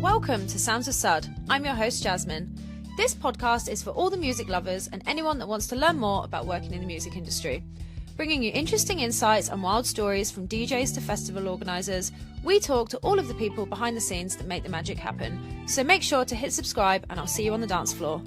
Welcome to Sounds of Sud. I'm your host, Jasmine. This podcast is for all the music lovers and anyone that wants to learn more about working in the music industry. Bringing you interesting insights and wild stories from DJs to festival organisers, we talk to all of the people behind the scenes that make the magic happen. So make sure to hit subscribe and I'll see you on the dance floor.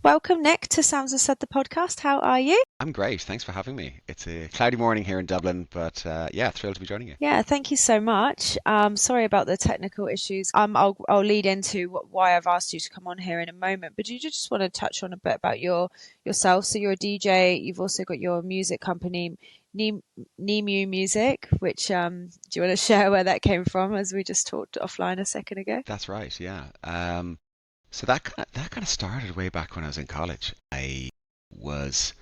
Welcome, Nick, to Sounds of Sud, the podcast. How are you? I'm great. Thanks for having me. It's a cloudy morning here in Dublin, but yeah, thrilled to be joining you. Yeah, thank you so much. Sorry about the technical issues. I'll lead into why I've asked you to come on here in a moment. But do you just want to touch on a bit about yourself? So you're a DJ. You've also got your music company, Ni.Mu Music, which do you want to share where that came from, as we just talked offline a second ago? That's right. Yeah. So that kind of started way back when I was in college. I was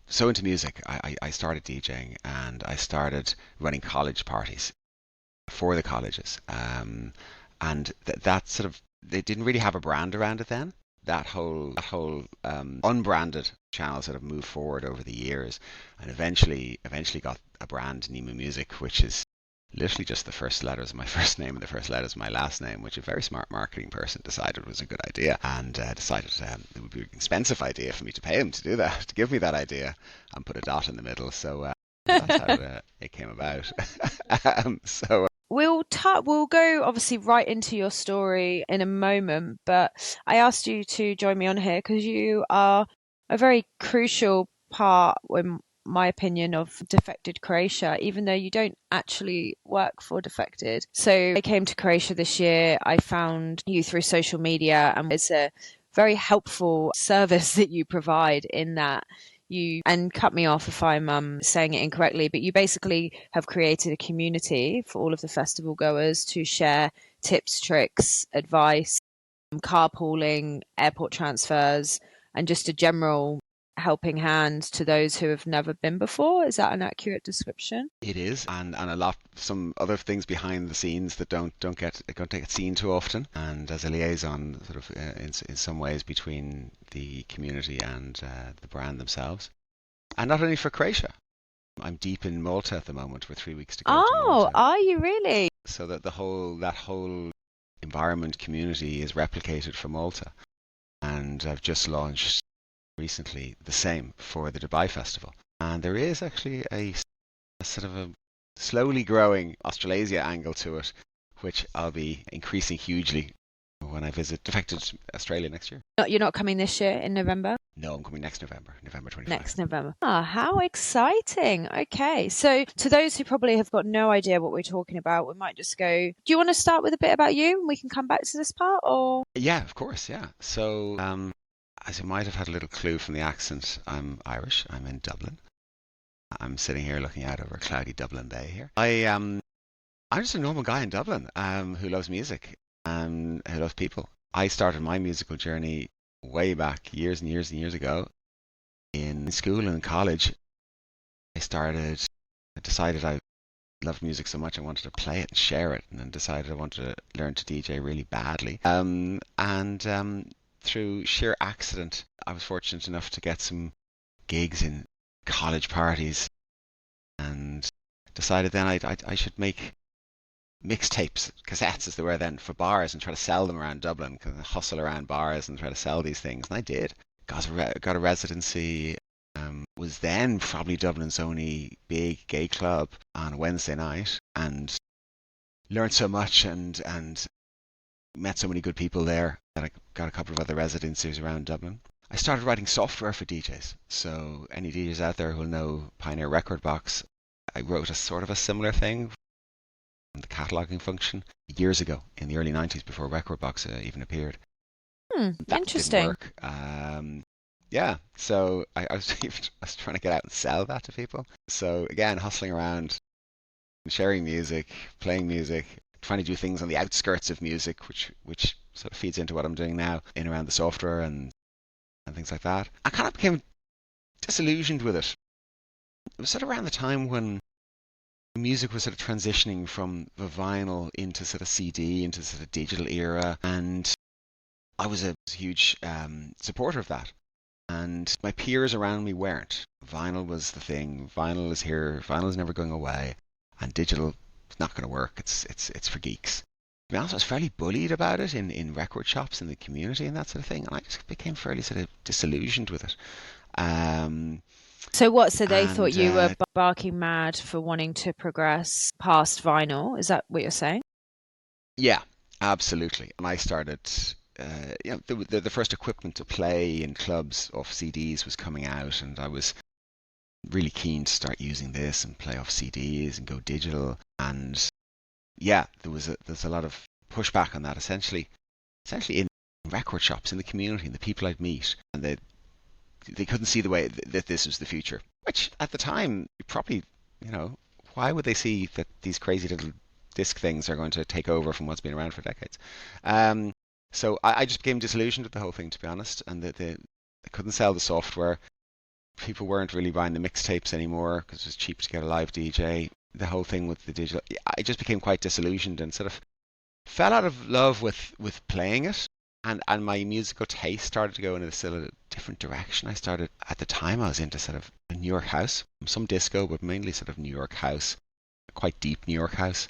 so into music. I started DJing and I started running college parties for the colleges. And that sort of, they didn't really have a brand around it then. That whole unbranded channel sort of moved forward over the years, and eventually got a brand, Ni.Mu Music, which is literally just the first letters of my first name and the first letters of my last name, which a very smart marketing person decided was a good idea, and decided it would be an expensive idea for me to pay him to do that, to give me that idea and put a dot in the middle. So that's how it came about. We'll go obviously right into your story in a moment, but I asked you to join me on here because you are a very crucial part, in my opinion, of Defected Croatia, even though you don't actually work for Defected. So I came to Croatia this year. I found you through social media, and it's a very helpful service that you provide in that and cut me off if I'm saying it incorrectly, but you basically have created a community for all of the festival goers to share tips, tricks, advice, carpooling, airport transfers, and just a general helping hand to those who have never been before. Is that an accurate description? It is, and some other things behind the scenes that don't get seen too often, and as a liaison sort of in some ways between the community and the brand themselves. And not only for Croatia. I'm deep in Malta at the moment with 3 weeks to go. Oh, are you really? So that that whole environment community is replicated for Malta, and I've just launched recently the same for the Dubai Festival. And there is actually a sort of a slowly growing Australasia angle to it, which I'll be increasing hugely when I visit Defected Australia next year. You're not coming this year in November? No, I'm coming next November 25. Next November. Ah, how exciting. Okay, so to those who probably have got no idea what we're talking about, we might just go, do you want to start with a bit about you and we can come back to this part? Or Yeah, of course, yeah. So as you might have had a little clue from the accent, I'm Irish. I'm in Dublin. I'm sitting here looking out over a cloudy Dublin Bay here. I'm just a normal guy in Dublin who loves music and who loves people. I started my musical journey way back years and years and years ago. In school and college, I decided I loved music so much I wanted to play it and share it, and then decided I wanted to learn to DJ really badly. Through sheer accident, I was fortunate enough to get some gigs in college parties, and decided then I should make mixtapes, cassettes as they were then, for bars and try to sell them around Dublin, kind of hustle around bars and try to sell these things. And I did. Got a residency. Was then probably Dublin's only big gay club on a Wednesday night, and learned so much and met so many good people there that I got a couple of other residencies around Dublin. I started writing software for DJs. So any DJs out there who'll know Pioneer Record Box, I wrote a sort of a similar thing, the cataloging function, years ago in the early 90s before Record Box even appeared. Interesting. Didn't work. Yeah, so I was trying to get out and sell that to people. So again, hustling around, sharing music, playing music, trying to do things on the outskirts of music, which sort of feeds into what I'm doing now in around the software and things like that. I kind of became disillusioned with it. It was sort of around the time when music was sort of transitioning from the vinyl into sort of CD, into sort of digital era, and I was a huge supporter of that. And my peers around me weren't. Vinyl was the thing. Vinyl is here. Vinyl is never going away. and digital is not going to work. It's for geeks. To be honest, I was fairly bullied about it in record shops in the community and that sort of thing, and I just became fairly sort of disillusioned with it. Um, So what? So they thought and you were barking mad for wanting to progress past vinyl. Is that what you're saying? Yeah, absolutely. And I started, the first equipment to play in clubs off CDs was coming out, and I was really keen to start using this and play off CDs and go digital. And yeah, there's a lot of pushback on that. Essentially in record shops in the community and the people I'd meet, and they couldn't see the way that this was the future. Which at the time, probably, why would they see that these crazy little disc things are going to take over from what's been around for decades? Um, so I just became disillusioned with the whole thing, to be honest, and that they couldn't sell the software. People weren't really buying the mixtapes anymore because it was cheap to get a live DJ. The whole thing with the digital, I just became quite disillusioned and sort of fell out of love with playing it. And my musical taste started to go in a sort of different direction. I started, at the time, I was into sort of New York house, some disco, but mainly sort of New York house, quite deep New York house.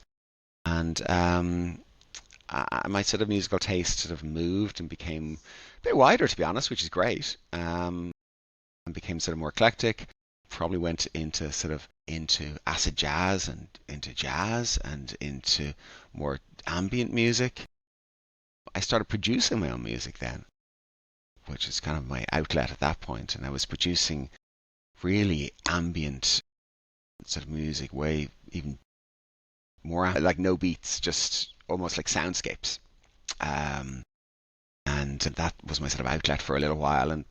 And my sort of musical taste sort of moved and became a bit wider, to be honest, which is great. And became sort of more eclectic. Probably went into acid jazz and into more ambient music. I started producing my own music then, which is kind of my outlet at that point, and I was producing really ambient sort of music, way even more like no beats, just almost like soundscapes. Um, and that was my sort of outlet for a little while, and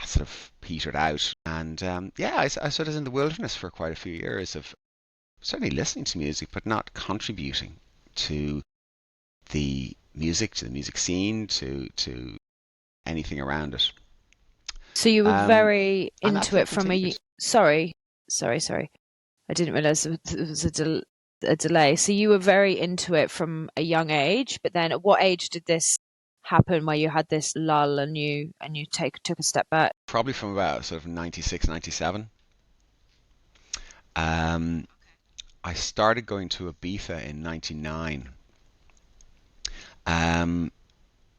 sort of petered out. And I sort of was in the wilderness for quite a few years of certainly listening to music, but not contributing to to the music scene, to anything around it. So you were very And that into sort it of from continued. sorry. I didn't realize there was a delay. So you were very into it from a young age, but then at what age did this happen where you had this lull and you took a step back? Probably from about sort of 96, 97. Um, I started going to Ibiza in 99. Um,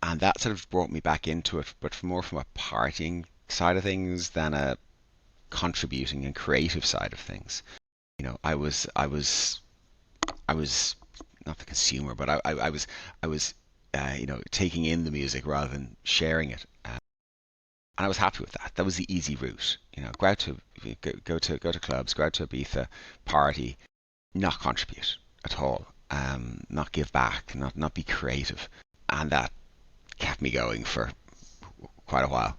and that sort of brought me back into it, but more from a partying side of things than a contributing and creative side of things. I was not the consumer, but I was, taking in the music rather than sharing it. And I was happy with that. That was the easy route. Go out to go to clubs, go out to Ibiza, party, not contribute at all, not give back, not be creative, and that kept me going for quite a while.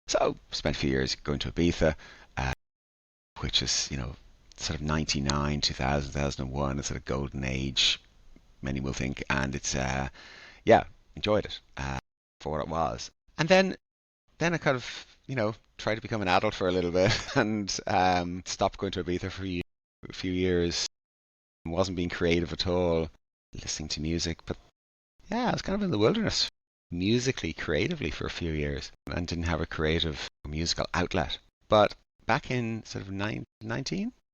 So spent a few years going to Ibiza, uh, which is sort of 99, 2000, 2001, a sort of golden age, many will think, and it's yeah, enjoyed it for what it was. And then I kind of tried to become an adult for a little bit and stopped going to Ibiza for a few years. Wasn't being creative at all, listening to music, but yeah, I was kind of in the wilderness musically, creatively for a few years and didn't have a creative musical outlet. But back in sort of 19,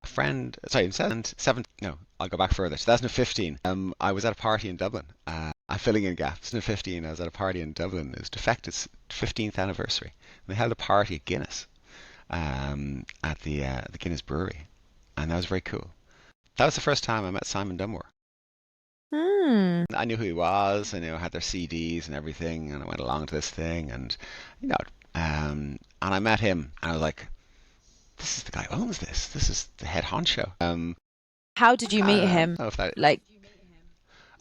a friend, sorry, in 2007, no, I'll go back further, 2015, I was at a party in Dublin. I'm filling in gaps. In 2015, I was at a party in Dublin. It was Defected's 15th anniversary. And they held a party at Guinness, at the Guinness Brewery. And that was very cool. That was the first time I met Simon Dunmore. Hmm. I knew who he was. I knew I had their CDs and everything, and I went along to this thing, and you know, and I met him, and I was like, "This is the guy who owns this. This is the head honcho." How did you meet I him? don't know if that. Like,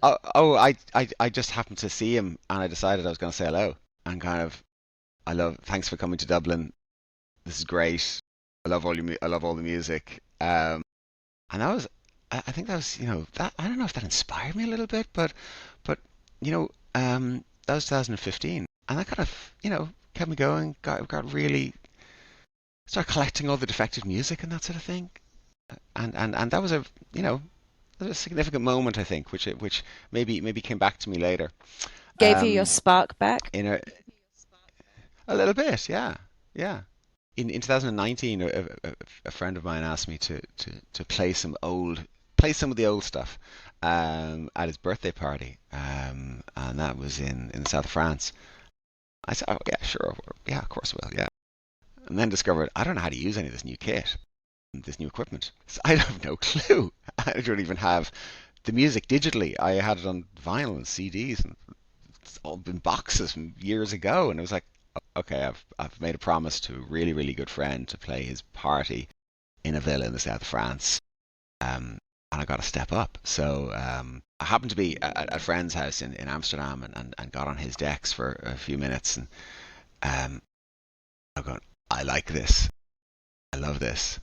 I just happened to see him, and I decided I was going to say hello, and kind of, thanks for coming to Dublin. This is great. I love all the music. And that was, I think that was, that I don't know if that inspired me a little bit, but that was 2015, and that kind of, kept me going. Got really started collecting all the defective music and that sort of thing, and that was that was a significant moment, I think, which maybe came back to me later. gave you your Um, spark back? in a little bit, yeah, yeah. In 2019, a friend of mine asked me to play play some of the old stuff at his birthday party, and that was in the south of France. I said, "Oh yeah, sure, yeah, of course I will, yeah." And then discovered I don't know how to use any of this new kit, this new equipment. So I have no clue. I don't even have the music digitally. I had it on vinyl and CDs, and it's all been boxes from years ago. And it was like, okay, I've made a promise to a really really good friend to play his party in a villa in the south of France. And I got to step up. So I happened to be at a friend's house in Amsterdam, and got on his decks for a few minutes, and I'm going, I like this, I love this,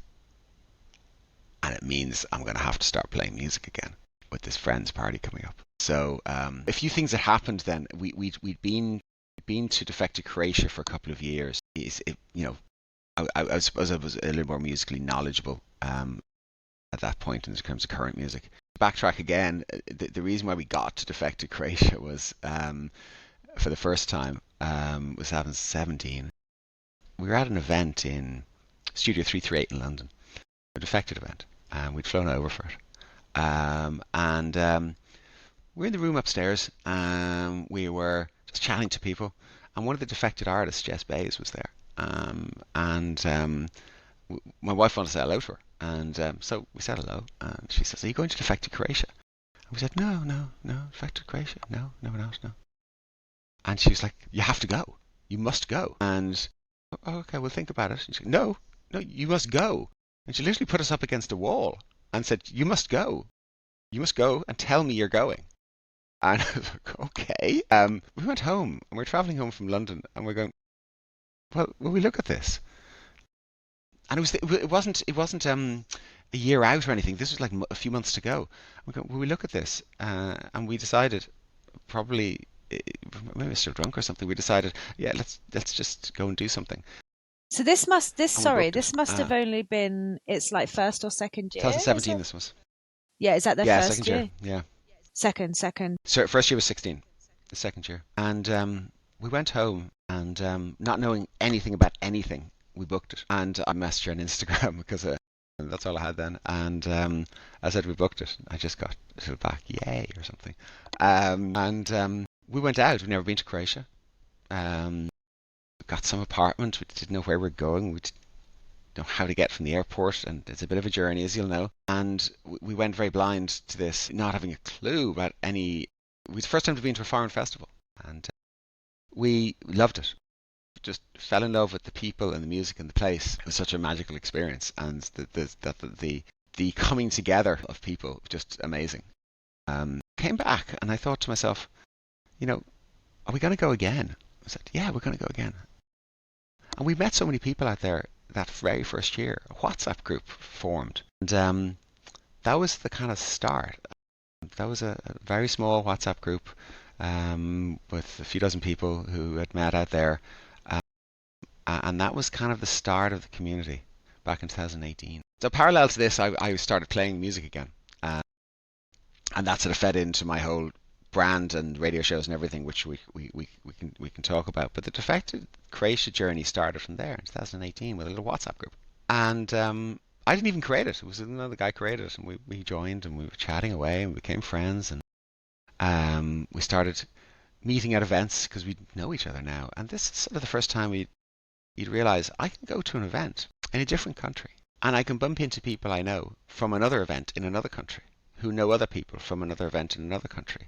and it means I'm going to have to start playing music again with this friend's party coming up. So a few things that happened then. We'd been to Defected Croatia for a couple of years. I suppose I was a little more musically knowledgeable at that point in terms of current music. Backtrack again. The reason why we got to Defected Croatia was for the first time was 2017. We were at an event in Studio 338 in London, a Defected event, and we'd flown over for it. And we're in the room upstairs, and we were just chatting to people, and one of the Defected artists, Jess Bays, was there. My wife wanted to say hello to her, and so we said hello, and she says, "Are you going to Defected Croatia?" And we said, No, Defected Croatia, no, we're not, no. And she was like, "You have to go. You must go." And oh, okay, we'll think about it. And she said, no, you must go. And she literally put us up against a wall and said, "You must go. You must go and tell me you're going." And I was like, okay. We went home, and we're traveling home from London, and we're going, well, will we look at this? And it wasn't a year out or anything. This was like a few months to go. We go, will we look at this? And we decided, probably maybe I was still drunk or something. We decided, yeah, let's just go and do something. So this must And have only been, it's like first or second year, is 2017 it? this was. Yeah, is that the Yeah, first second year? year. Yeah. Second. So first year was 16, the second year. And we went home, and not knowing anything about anything, we booked it. And I messaged her on Instagram because that's all I had then. And I said we booked it. I just got it back, yay, or something. And we went out. We'd never been to Croatia. Got some apartment. We didn't know where we were going. We didn't know how to get from the airport, and it's a bit of a journey, as you'll know. And we went very blind to this, not having a clue about any. It was the first time we'd been to a foreign festival, and we loved it. Just fell in love with the people and the music and the place. It was such a magical experience, and the coming together of people, just amazing. Came back, and I thought to myself, are we going to go again? I said, yeah, we're going to go again. And we met so many people out there that very first year. A WhatsApp group formed, and that was the kind of start. That was a very small WhatsApp group with a few dozen people who had met out there. And that was kind of the start of the community back in 2018. So parallel to this, I started playing music again. And that sort of fed into my whole brand and radio shows and everything, which we can talk about. But the Defected Croatia journey started from there in 2018 with a little WhatsApp group. And I didn't even create it. It was another guy created it, and we joined, and we were chatting away, and we became friends. And we started meeting at events because we know each other now. And this is sort of the first time you'd realize I can go to an event in a different country, and I can bump into people I know from another event in another country who know other people from another event in another country.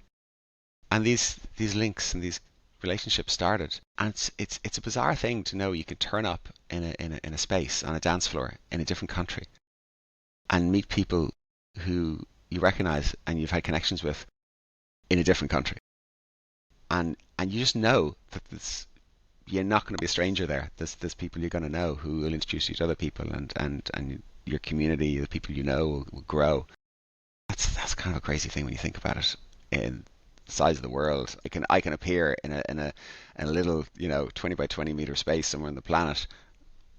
And these links and these relationships started. And it's a bizarre thing to know you can turn up in a space on a dance floor in a different country and meet people who you recognize and you've had connections with in a different country. And you just know that you're not going to be a stranger there. There's people you're going to know who will introduce you to other people, and your community, the people you know, will grow. That's kind of a crazy thing when you think about it. In the size of the world, I can appear in a little 20 by 20 meter space somewhere on the planet,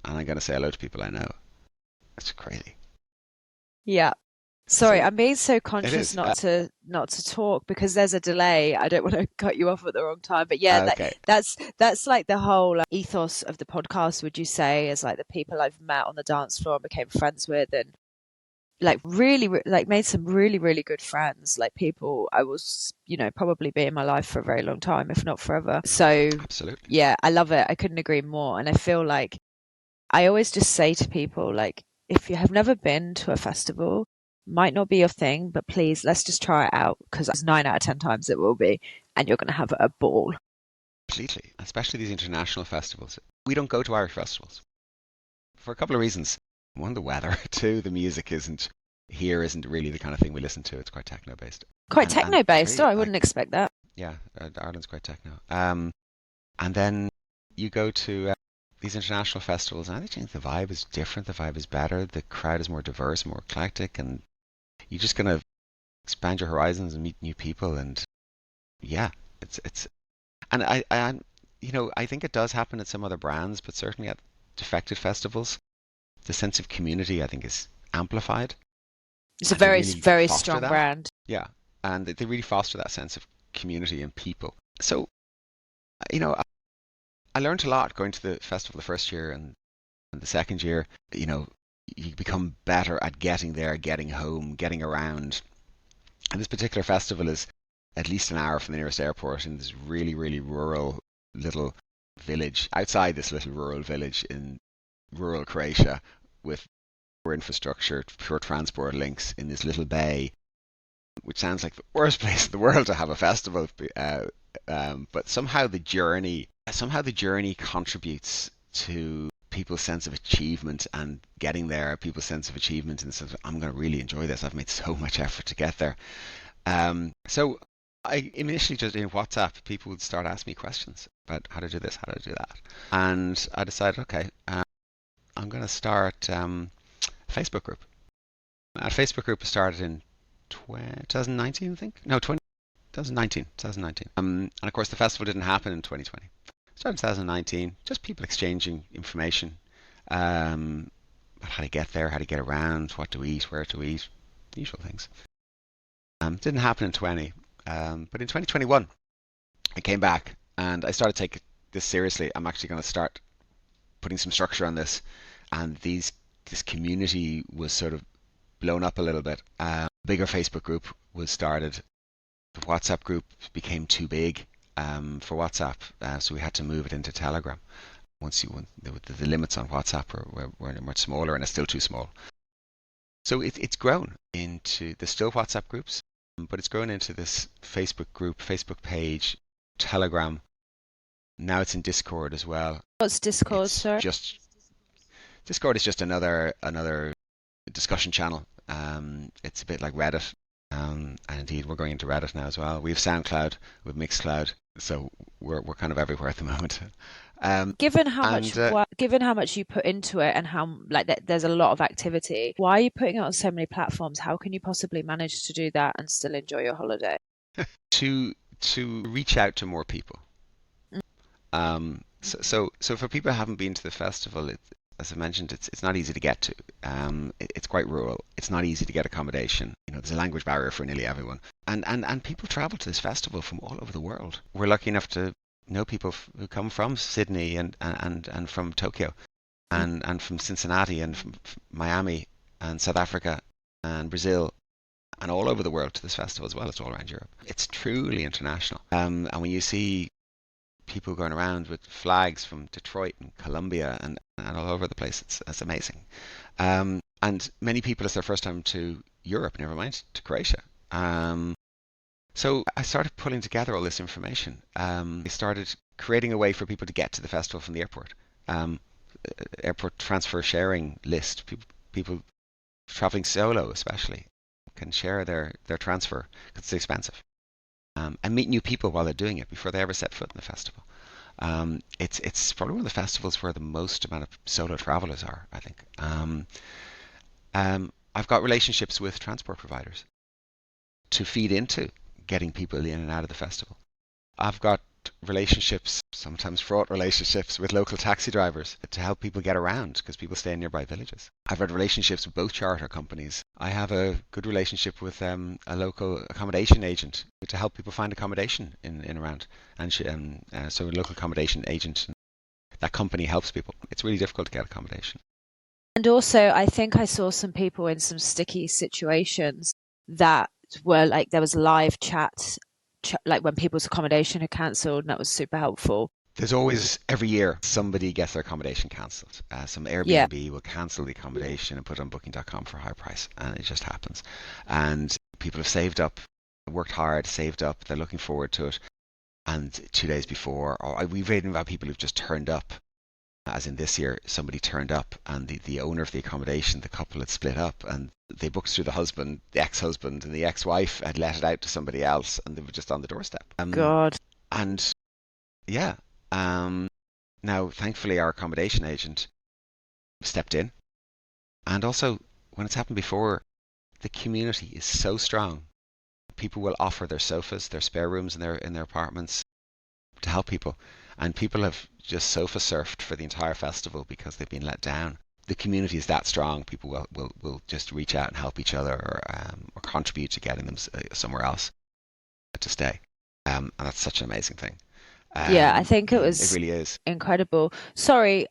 and I'm going to say hello to people I know. It's crazy. Yeah. Sorry, So I'm being so conscious is. not to talk because there's a delay. I don't want to cut you off at the wrong time. But yeah, Okay. that's like the whole ethos of the podcast, would you say, is like the people I've met on the dance floor and became friends with, and like really like made some really, really good friends, like people I was, probably be in my life for a very long time, if not forever. So Absolutely. yeah, I love it. I couldn't agree more. And I feel like I always just say to people, like, if you have never been to a festival, might not be your thing, but please, let's just try it out because 9 out of 10 times it will be, and you're going to have a ball. Completely. Especially these international festivals. We don't go to Irish festivals for a couple of reasons. One, the weather. Two, the music isn't really the kind of thing we listen to. It's quite techno based. Quite And techno based. three, Oh, I wouldn't like, expect that. yeah, Ireland's quite techno. And then you go to these international festivals, and I think the vibe is different. The vibe is better. The crowd is more diverse, more eclectic, and you're just gonna expand your horizons and meet new people. And yeah, it's and I think it does happen at some other brands, but certainly at Defected festivals, the sense of community I think is amplified, It's a and they very, really very foster strong that. brand. Yeah, and they really foster that sense of community and people. So you know, I learned a lot going to the festival the first year and the second year. You know, you become better at getting there, getting home, getting around. And this particular festival is at least an hour from the nearest airport in this really, really rural little village, outside this little rural village in rural Croatia, with poor infrastructure, poor transport links in this little bay, which sounds like the worst place in the world to have a festival. But somehow the journey contributes to people's sense of achievement and getting there. People's sense of achievement in the sense of, I'm going to really enjoy this. I've made so much effort to get there. So I initially just in WhatsApp, people would start asking me questions about how to do this, how to do that, and I decided, okay, I'm going to start a Facebook group. A Facebook group started in 2019, I think. No, 2019. And of course, the festival didn't happen in 2020. It started in 2019, just people exchanging information about how to get there, how to get around, what to eat, where to eat, usual things. Didn't happen in 20, but in 2021, I came back and I started taking this seriously. I'm actually going to start putting some structure on this, and this community was sort of blown up a little bit. Bigger Facebook group was started. The WhatsApp group became too big for WhatsApp, so we had to move it into Telegram. The limits on WhatsApp were much smaller, and it's still too small. So it's grown into, there's still WhatsApp groups, but it's grown into this Facebook group, Facebook page, Telegram. Now it's in Discord as well. What's Discord, It's sir? just Discord is just another discussion channel. It's a bit like Reddit, and indeed we're going into Reddit now as well. We have SoundCloud, we have Mixcloud, so we're kind of everywhere at the moment. Given how much And work, given how much you put into it and how like there's a lot of activity, why are you putting it on so many platforms? How can you possibly manage to do that and still enjoy your holiday? to reach out to more people. So for people who haven't been to the festival, as I mentioned, it's not easy to get to. It's quite rural. It's not easy to get accommodation. There's a language barrier for nearly everyone. And people travel to this festival from all over the world. We're lucky enough to know people who come from Sydney and from Tokyo and from Cincinnati and from Miami and South Africa and Brazil and all over the world to this festival as well. It's all around Europe. It's truly international. And when you see people going around with flags from Detroit and Colombia and all over the place, it's amazing. And many people, it's their first time to Europe, never mind to Croatia. So I started pulling together all this information. I started creating a way for people to get to the festival from the airport. Airport transfer sharing list. People traveling solo especially can share their transfer because it's expensive. And meet new people while they're doing it before they ever set foot in the festival. It's probably one of the festivals where the most amount of solo travelers are, I think. I've got relationships with transport providers to feed into getting people in and out of the festival. I've got relationships, sometimes fraught relationships, with local taxi drivers to help people get around because people stay in nearby villages. I've had relationships with both charter companies. I have a good relationship with a local accommodation agent to help people find accommodation in around. So a local accommodation agent, that company helps people. It's really difficult to get accommodation. And also, I think I saw some people in some sticky situations that were like there was live like when people's accommodation had cancelled, and that was super helpful. There's always, every year, somebody gets their accommodation cancelled. Some Yeah, Airbnb will cancel the accommodation and put it on booking.com for a high price, and it just happens. And people have saved up, worked hard, saved up, they're looking forward to it. And 2 days before, or we've read about people who've just turned up, as in this year, somebody turned up and the owner of the accommodation, the couple had split up and they booked through the husband, the ex-husband, and the ex-wife had let it out to somebody else and they were just on the doorstep. God. And yeah, now thankfully our accommodation agent stepped in, and also when it's happened before, the community is so strong. People will offer their sofas, their spare rooms in their apartments to help people, and people have just sofa surfed for the entire festival because they've been let down. The community is that strong. People will just reach out and help each other, or contribute to getting them somewhere else to stay. And that's such an amazing thing. Yeah, I think it It was really is. incredible. Sorry,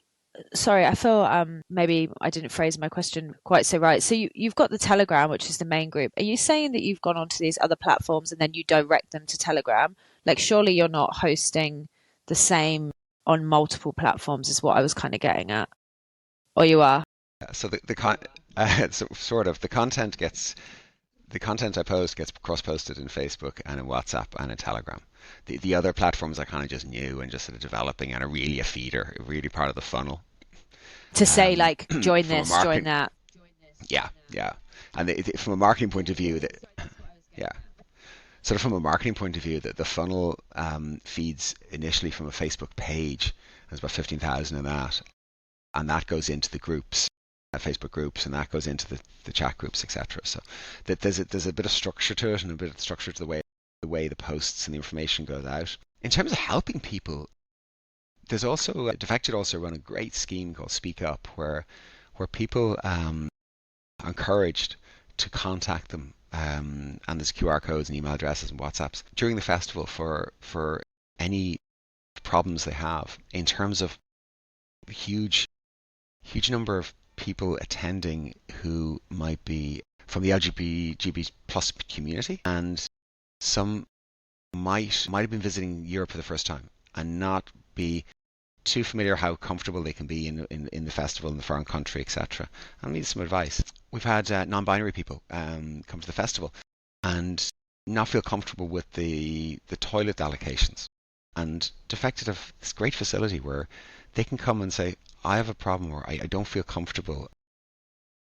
I feel maybe I didn't phrase my question quite so right. So you've got the Telegram, which is the main group. Are you saying that you've gone onto these other platforms and then you direct them to Telegram? Like surely you're not hosting the same on multiple platforms is what I was kind of getting at. Or you are? So so sort of the content I post gets cross-posted in Facebook and in WhatsApp and in Telegram. The other platforms I kind of just knew and just sort of developing and are really a feeder, really part of the funnel. To say like join From a this, join marketing, that. yeah, yeah, and from a marketing point of view, that yeah, sort of from a marketing point of view, that the funnel feeds initially from a Facebook page. There's about 15,000 in that, and that goes into the groups, Facebook groups, and that goes into the chat groups, etc. So that there's a bit of structure to it, and a bit of structure to the way the posts and the information goes out. In terms of helping people, there's also Defected also run a great scheme called Speak Up, where people are encouraged to contact them, and there's QR codes and email addresses and WhatsApps during the festival for any problems they have in terms of huge number of people attending who might be from the LGBT plus community, and some might have been visiting Europe for the first time and not be too familiar how comfortable they can be in the festival in the foreign country, etc. And need some advice. We've had non-binary people come to the festival and not feel comfortable with the toilet allocations. And Defected have this great facility where they can come and say, I have a problem, or I don't feel comfortable,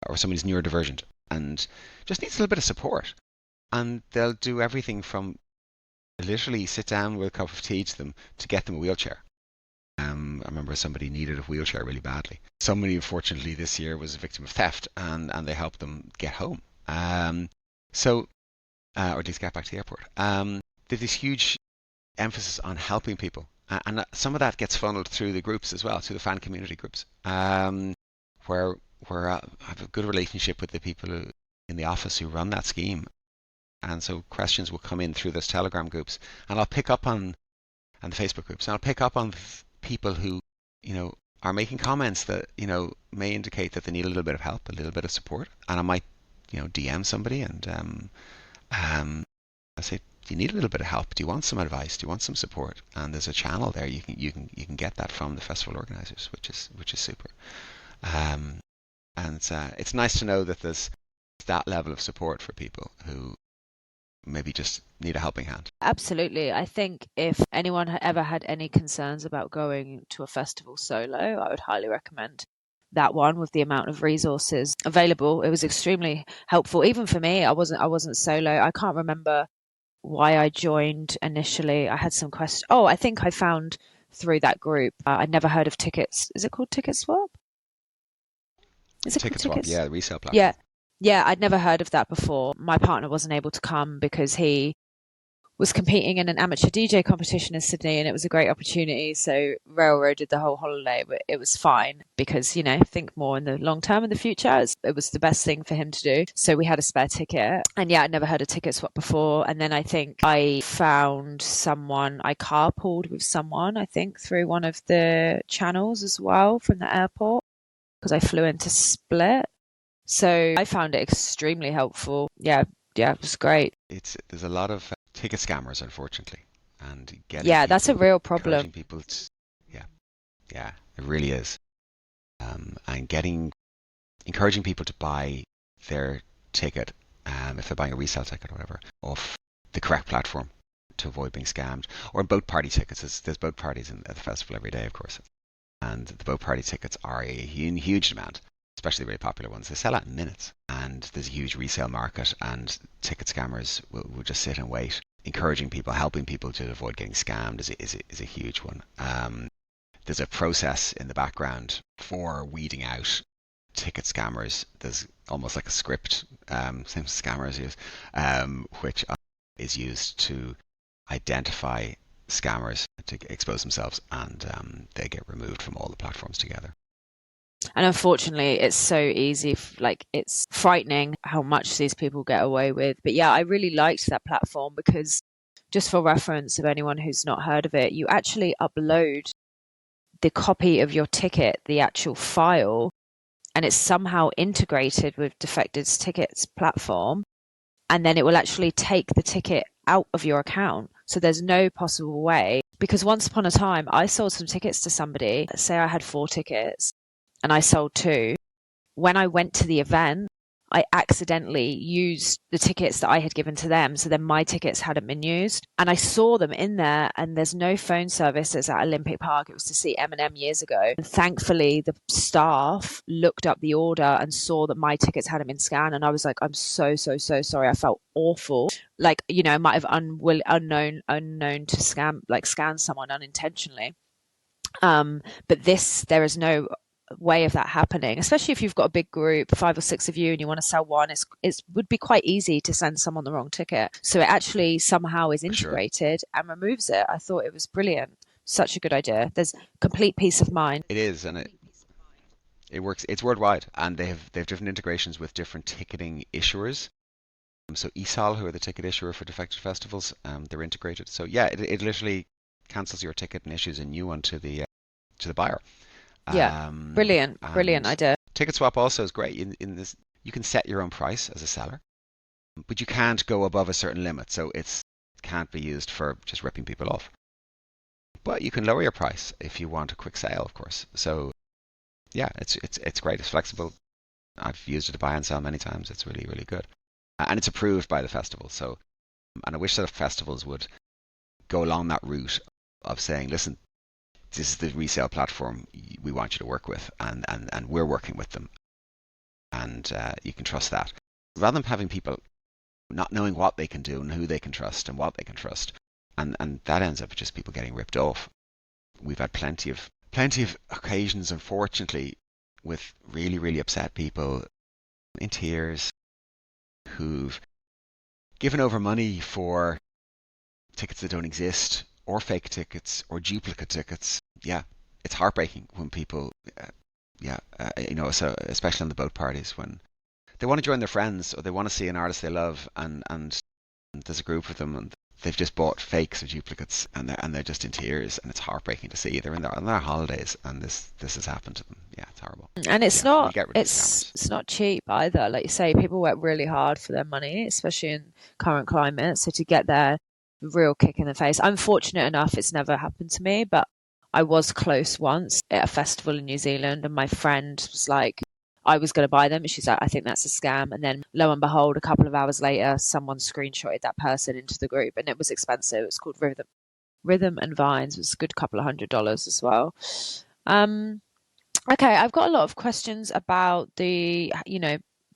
or somebody's neurodivergent and just needs a little bit of support. And they'll do everything from literally sit down with a cup of tea to them to get them a wheelchair. I remember somebody needed a wheelchair really badly. Somebody, unfortunately, this year was a victim of theft, and they helped them get home. So, or at least get back to the airport. There's this huge emphasis on helping people, and some of that gets funneled through the groups as well, through the fan community groups, where I have a good relationship with the people in the office who run that scheme, and so questions will come in through those Telegram groups, and I'll pick up on and the Facebook groups, and I'll pick up on people who are making comments that may indicate that they need a little bit of help, a little bit of support, and I might DM somebody and I say, do you need a little bit of help? Do you want some advice? Do you want some support? And there's a channel there you can get that from the festival organizers, which is super. And it's nice to know that there's that level of support for people who maybe just need a helping hand. Absolutely. I think if anyone ever had any concerns about going to a festival solo, I would highly recommend that one with the amount of resources available. It was extremely helpful. Even for me, I wasn't solo. I can't remember why I joined initially. I had some questions. Oh, I think I found through that group. I'd never heard of Tickets. Is it called Ticket Swap? Is it called Ticket Swap, Tickets? yeah, the resale Yeah. platform. Yeah, I'd never heard of that before. My partner wasn't able to come because he was competing in an amateur DJ competition in Sydney, and it was a great opportunity. So railroaded the whole holiday, but it was fine because, think more in the long term in the future. It was the best thing for him to do. So we had a spare ticket. And yeah, I'd never heard of Ticket Swap before. And then I think I found someone, I carpooled with someone, I think, through one of the channels as well from the airport. because I flew into Split. So I found it extremely helpful. Yeah, yeah, it was great. There's a lot of ticket scammers, unfortunately, and Yeah, that's a real problem. encouraging people to, yeah, yeah, it really is. And getting encouraging people to buy their ticket, if they're buying a resale ticket or whatever, off the correct platform to avoid being scammed. Or boat party tickets. There's boat parties at the festival every day, of course, and the boat party tickets are in huge demand, especially the very popular ones. They sell out in minutes, and there's a huge resale market, and ticket scammers will just sit and wait. Encouraging people, helping people to avoid getting scammed is a huge one. There's a process in the background for weeding out ticket scammers. There's almost like a script, same scammers use, which is used to identify scammers to expose themselves, and they get removed from all the platforms together. And unfortunately, it's so easy, like it's frightening how much these people get away with. But yeah, I really liked that platform because, just for reference of anyone who's not heard of it, you actually upload the copy of your ticket, the actual file, and it's somehow integrated with Defected's tickets platform. And then it will actually take the ticket out of your account. So there's no possible way. Because once upon a time, I sold some tickets to somebody. Say I had 4 tickets and I sold 2. When I went to the event, I accidentally used the tickets that I had given to them. So then my tickets hadn't been used. And I saw them in there, and there's no phone service. It's at Olympic Park. It was to see Eminem years ago. And thankfully, the staff looked up the order and saw that my tickets hadn't been scanned. And I was like, I'm so, so, so sorry. I felt awful. Like, I might have unknown to scan someone unintentionally. But there is no way of that happening, especially if you've got a big group, 5 or 6 of you, and you want to sell one. It would be quite easy to send someone the wrong ticket. So it actually somehow is integrated and removes it. I thought it was brilliant. Such a good idea. There's complete peace of mind. It is, and it works. It's worldwide, and they've different integrations with different ticketing issuers. So ESOL, who are the ticket issuer for Defected festivals, they're integrated. So yeah, it literally cancels your ticket and issues a new one to the buyer. Yeah, brilliant idea. Ticket swap also is great. In this, you can set your own price as a seller, but you can't go above a certain limit. So it can't be used for just ripping people off. But you can lower your price if you want a quick sale, of course. So yeah, it's great. It's flexible. I've used it to buy and sell many times. It's really, really good, and it's approved by the festival. So, and I wish that festivals would go along that route of saying, listen, this is the resale platform we want you to work with, and we're working with them, and you can trust that. Rather than having people not knowing what they can do and who they can trust and what they can trust, and that ends up just people getting ripped off. We've had plenty of occasions, unfortunately, with really, really upset people in tears who've given over money for tickets that don't exist, or fake tickets, or duplicate tickets. Yeah, it's heartbreaking when people, so especially on the boat parties, when they want to join their friends or they want to see an artist they love, and there's a group of them and they've just bought fakes or duplicates, and they're just in tears, and it's heartbreaking to see. They're on their holidays, and this has happened to them. Yeah, it's horrible. And it's not cheap either. Like you say, people work really hard for their money, especially in current climate. So to get their real kick in the face. I'm fortunate enough it's never happened to me, but I was close once at a festival in New Zealand, and my friend was like, I was going to buy them, and she's like, I think that's a scam. And then lo and behold, a couple of hours later, someone screenshotted that person into the group, and it was expensive. It was called Rhythm and Vines. It was a good couple of $100 as well. Okay, I've got a lot of questions about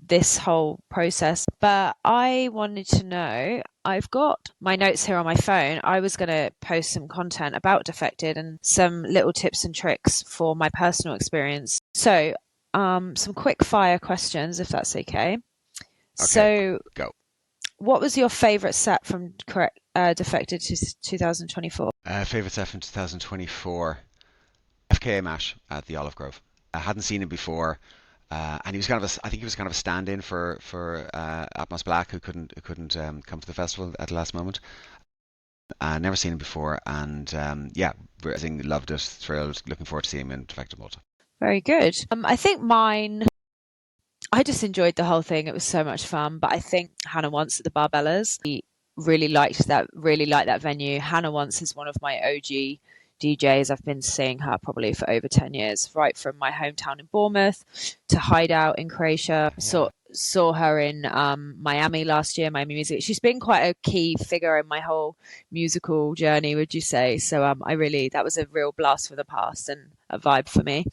this whole process, but I wanted to know, I've got my notes here on my phone. I was going to post some content about Defected and some little tips and tricks for my personal experience. So, some quick fire questions, if that's okay. So, go. What was your favorite set from Defected 2024? Favorite set from 2024, FKA Mash at the Olive Grove. I hadn't seen him before. And he was I think he was kind of a stand-in for Atmos Black, who couldn't come to the festival at the last moment. Never seen him before, and loved it, thrilled, looking forward to seeing him in Defected Malta. Very good. I think mine, I just enjoyed the whole thing. It was so much fun. But I think Hannah Wants at the Barbellas. Really liked that venue. Hannah Wants is one of my OG DJs. I've been seeing her probably for over 10 years, right from my hometown in Bournemouth to Hideout in Croatia. Yeah. Saw her in Miami last year, Miami Music. She's been quite a key figure in my whole musical journey, would you say? So that was a real blast for the past and a vibe for me.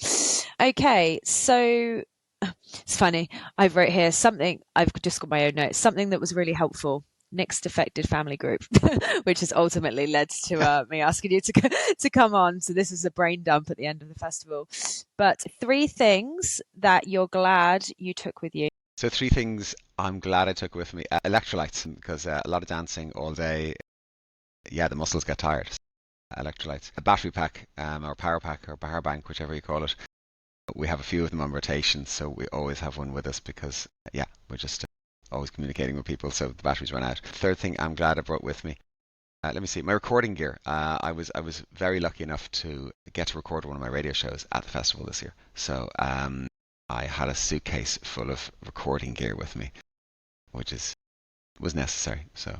Okay, so it's funny. I've wrote here something, I've just got my own notes, something that was really helpful. Nick's defected family group, which has ultimately led to me asking you to come on. So this is a brain dump at the end of the festival. But 3 things that you're glad you took with you. So 3 things I'm glad I took with me. Electrolytes, because a lot of dancing all day, yeah, the muscles get tired. Electrolytes. A battery pack, or power pack, or power bank, whichever you call it. We have a few of them on rotation, so we always have one with us because, yeah, we're just always communicating with people, so the batteries run out. Third thing I'm glad I brought with me. Let me see, my recording gear. I was very lucky enough to get to record one of my radio shows at the festival this year. So I had a suitcase full of recording gear with me, which was necessary. So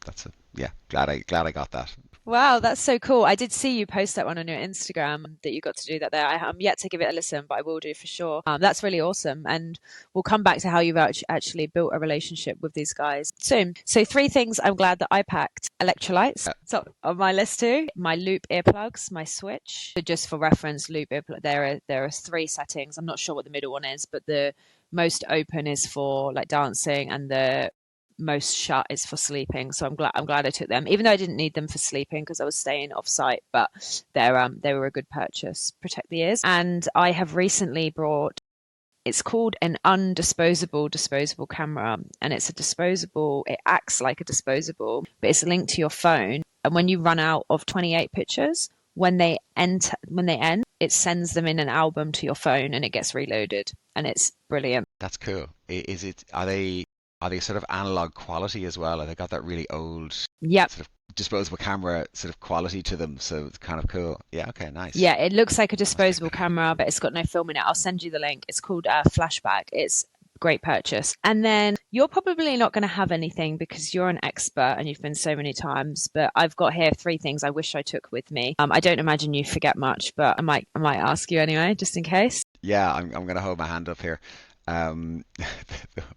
that's it. Yeah, glad I got that. Wow, that's so cool. I did see you post that one on your Instagram that you got to do that there. I'm yet to give it a listen, but I will do for sure. That's really awesome. And we'll come back to how you've actually built a relationship with these guys soon. So 3 things I'm glad that I packed. Electrolytes. So on my list too, my loop earplugs, my switch. So just for reference, loop earplug, there are 3 settings. I'm not sure what the middle one is, but the most open is for like dancing and the most shut is for sleeping. So I'm glad I took them, even though I didn't need them for sleeping because I was staying off site, but they were a good purchase. Protect the ears. And I have recently brought, it's called an disposable camera, and it's a disposable, it acts like a disposable, but it's linked to your phone, and when you run out of 28 pictures, when they end, it sends them in an album to your phone and it gets reloaded, and it's brilliant. That's cool. Are they sort of analog quality as well? Have they got that really old Yep. sort of disposable camera sort of quality to them? So it's kind of cool. Yeah, okay, nice. Yeah, it looks like a disposable camera, but it's got no film in it. I'll send you the link. It's called Flashback. It's a great purchase. And then you're probably not going to have anything because you're an expert and you've been so many times. But I've got here 3 things I wish I took with me. I don't imagine you forget much, but I might ask you anyway, just in case. Yeah, I'm going to hold my hand up here. Um,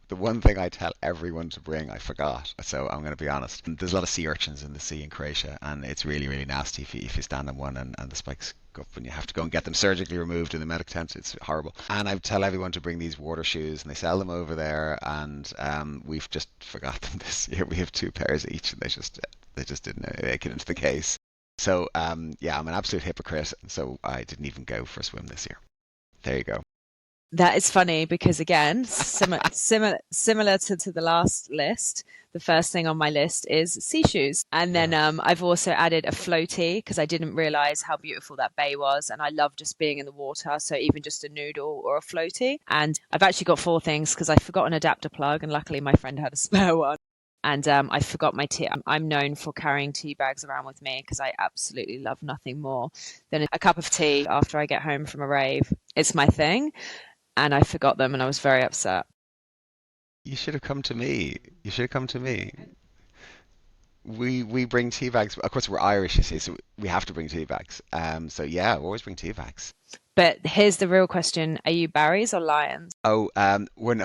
the one thing I tell everyone to bring, I forgot. So I'm going to be honest. There's a lot of sea urchins in the sea in Croatia, and it's really, really nasty if you stand on one and the spikes go up and you have to go and get them surgically removed in the medic tent. It's horrible. And I tell everyone to bring these water shoes, and they sell them over there. And we've just forgot them this year. We have 2 pairs each, and they just didn't make it into the case. So yeah, I'm an absolute hypocrite. So I didn't even go for a swim this year. There you go. That is funny because again, similar to the last list. The first thing on my list is sea shoes, and then I've also added a floaty because I didn't realize how beautiful that bay was, and I love just being in the water. So even just a noodle or a floaty, and I've actually got 4 things because I forgot an adapter plug, and luckily my friend had a spare one. And I forgot my tea. I'm known for carrying tea bags around with me because I absolutely love nothing more than a cup of tea after I get home from a rave. It's my thing. And I forgot them and I was very upset. You should have come to me. You should have come to me. We bring tea bags. Of course, we're Irish, you see, so we have to bring tea bags. So yeah, we always bring tea bags. But here's the real question. Are you Barry's or Lions? Oh, we're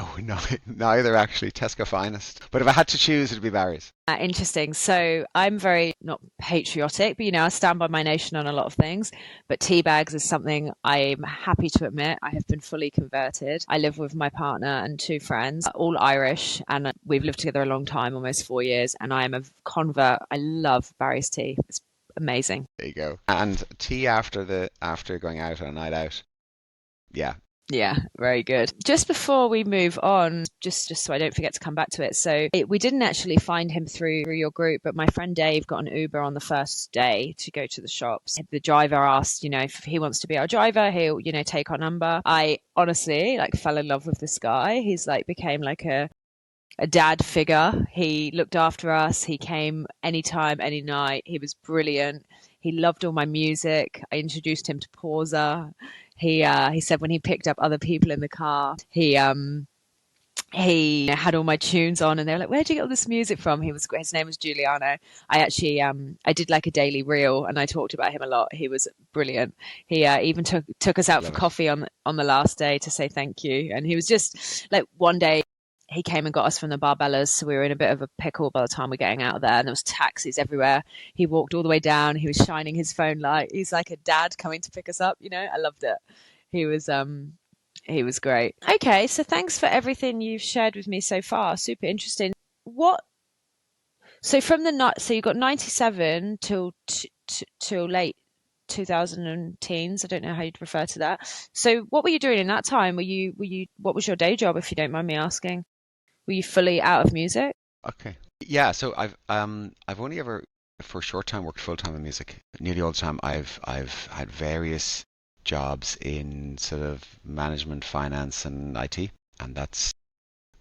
neither actually. Tesco finest. But if I had to choose, it'd be Barry's. Interesting. So I'm very not patriotic, but I stand by my nation on a lot of things. But tea bags is something I'm happy to admit. I have been fully converted. I live with my partner and 2 friends, all Irish, and we've lived together a long time, almost 4 years. And I am a convert. I love Barry's tea. It's amazing. There you go. And tea after going out on a night out. Yeah. Yeah, very good. Just before we move on, just so I don't forget to come back to it. So we didn't actually find him through your group, but my friend Dave got an Uber on the first day to go to the shops. The driver asked, if he wants to be our driver, he'll, take our number. I honestly fell in love with this guy. He's became like a dad figure. He looked after us. He came anytime, any night. He was brilliant. He loved all my music. I introduced him to Pausa. He said when he picked up other people in the car, he had all my tunes on, and they were like, "Where'd you get all this music from?" His name was Giuliano. I did like a daily reel, and I talked about him a lot. He was brilliant. He even took us out for Love it. coffee on the last day to say thank you. And he was just like, one day he came and got us from the Barbellas, so we were in a bit of a pickle by the time we were getting out of there, and there was taxis everywhere. He walked all the way down. He was shining his phone light. He's like a dad coming to pick us up. I loved it. He was he was great. Okay, so thanks for everything you've shared with me so far. Super interesting. What? So from the night, so you got 97 till late 2000 and teens. I don't know how you'd refer to that. So what were you doing in that time? What was your day job, if you don't mind me asking? Were you fully out of music? Okay. Yeah, so I've only ever for a short time worked full time in music. Nearly all the time I've had various jobs in sort of management, finance, and IT, and that's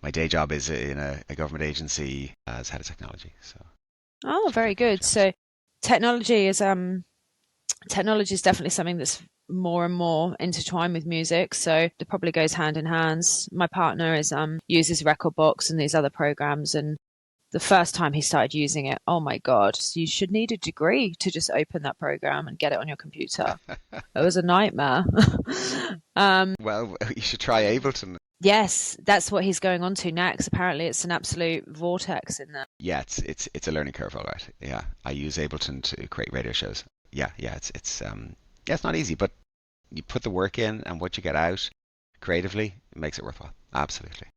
my day job is in a government agency as head of technology. So Oh, sort of very like five good. jobs. So technology is technology is definitely something that's more and more intertwined with music, so it probably goes hand in hand. My partner is uses Recordbox and these other programs, and the first time he started using it, oh my god, you should need a degree to just open that program and get it on your computer. It was a nightmare. Well, you should try Ableton. Yes, that's what he's going on to next. Apparently it's an absolute vortex in there. Yeah, it's a learning curve, all right. Yeah, I use Ableton to create radio shows. Yeah, yeah, it's not easy, but you put the work in, and what you get out creatively, it makes it worthwhile. Absolutely.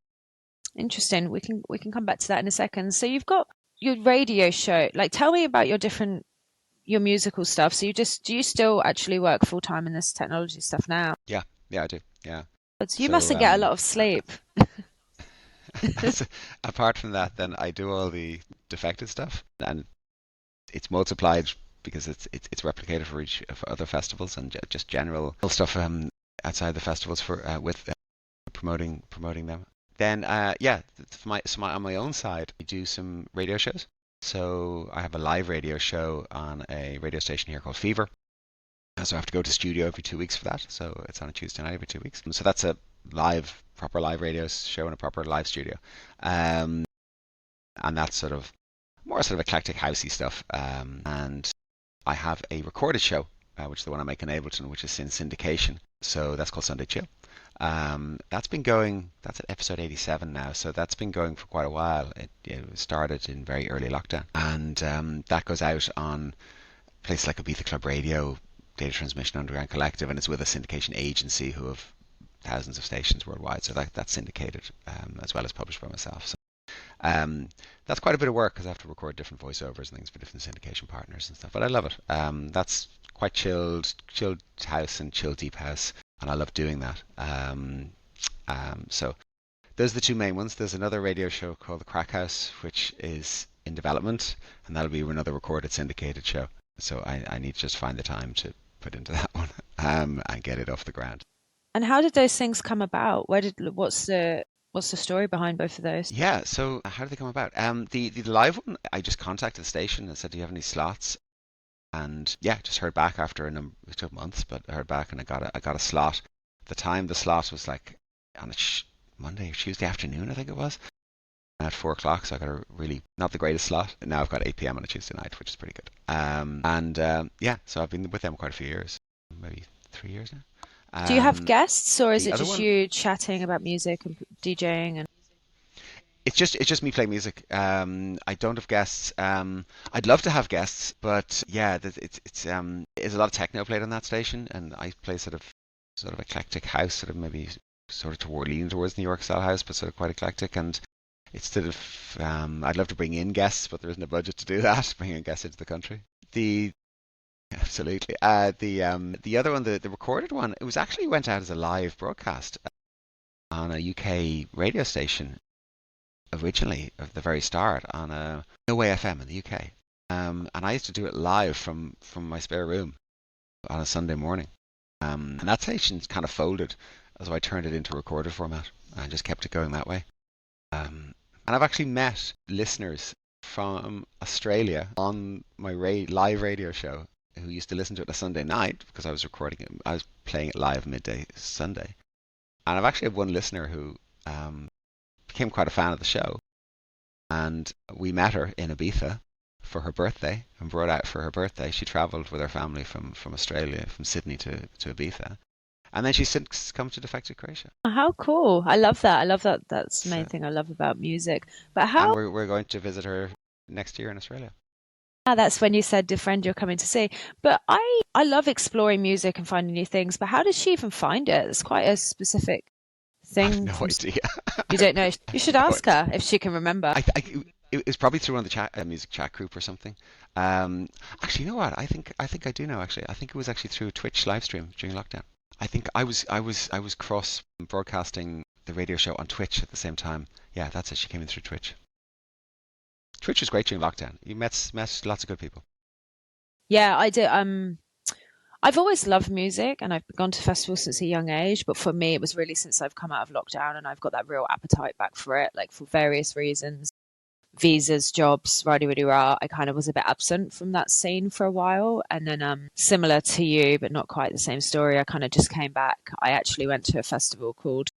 Interesting. We can come back to that in a second. So you've got your radio show. Like, tell me about your musical stuff. So do you still actually work full time in this technology stuff now? Yeah, yeah, I do. Yeah. But you So mustn't get a lot of sleep. as, apart from that, then I do all the defected stuff, and it's multiplied because it's replicated for other festivals and just general stuff outside the festivals for with promoting them. Then yeah, on my own side, I do some radio shows. So I have a live radio show on a radio station here called Fever. So I have to go to studio every 2 weeks for that. So it's on a Tuesday night every 2 weeks. So that's a proper live radio show in a proper live studio. Um, and that's sort of more sort of eclectic housey stuff. And I have a recorded show, which is the one I make in Ableton, which is in syndication. So that's called Sunday Chill. That's been going, that's at episode 87 now, so that's been going for quite a while. It started in very early lockdown, and that goes out on places like Ibiza Club Radio, Data Transmission Underground Collective, and it's with a syndication agency who have thousands of stations worldwide, so that's syndicated as well as published by myself. So that's quite a bit of work because I have to record different voiceovers and things for different syndication partners and stuff, but I love it. That's quite chilled house and chill deep house, and I love doing that. So those are the two main ones. There's another radio show called The Crack House, which is in development, and that'll be another recorded syndicated show. So I need to just find the time to put into that one and get it off the ground. And how did those things come about? What's the story behind both of those? Yeah, so how did they come about? The live one, I just contacted the station and said, "Do you have any slots?" And yeah, just heard back after a number. It took months, but I heard back and I got a slot. At the time, the slot was like on a Monday or Tuesday afternoon, I think it was, at 4 o'clock. So I got a really not the greatest slot. Now I've got 8 p.m. on a Tuesday night, which is pretty good. Yeah, so I've been with them quite a few years, maybe 3 years now. Do you have guests, or is The it other just one, you chatting about music and DJing? And it's just me playing music. I don't have guests. I'd love to have guests, but yeah, it's there's a lot of techno played on that station, and I play sort of eclectic house, sort of maybe sort of leaning towards New York style house, but sort of quite eclectic. And it's sort of I'd love to bring in guests, but there isn't a budget to do that. Bringing guests into the country. Absolutely. The other one, the recorded one, it was actually went out as a live broadcast on a UK radio station originally at the very start on a No Way FM in the UK. And I used to do it live from my spare room on a Sunday morning. And that station kind of folded, so I turned it into recorded format and just kept it going that way. And I've actually met listeners from Australia on my live radio show who used to listen to it on a Sunday night because I was recording it. I was playing it live midday Sunday. And I've actually had one listener who became quite a fan of the show. And we met her in Ibiza for her birthday and brought out for her birthday. She travelled with her family from Australia, from Sydney to Ibiza. And then she's since come to Defected Croatia. How cool. I love that. I love that. That's the main So, thing I love about music. But and how, we're going to visit her next year in Australia. that's when you said the friend you're coming to see. But I love exploring music and finding new things. But how did she even find it? It's quite a specific I've thing no from, idea. you don't know. You should No ask idea. her if she can remember. It was probably through one of the chat, music chat group or something. Actually, you know what? I think I do know. Actually, I think it was actually through a Twitch live stream during lockdown. I think I was cross broadcasting the radio show on Twitch at the same time. Yeah, that's it. She came in through Twitch. Twitch was great during lockdown. You met lots of good people. Yeah, I did. I've always loved music and I've gone to festivals since a young age. But for me, it was really since I've come out of lockdown and I've got that real appetite back for it, like for various reasons. Visas, jobs, rah rah. I kind of was a bit absent from that scene for a while. And then, similar to you, but not quite the same story, I kind of just came back. I actually went to a festival called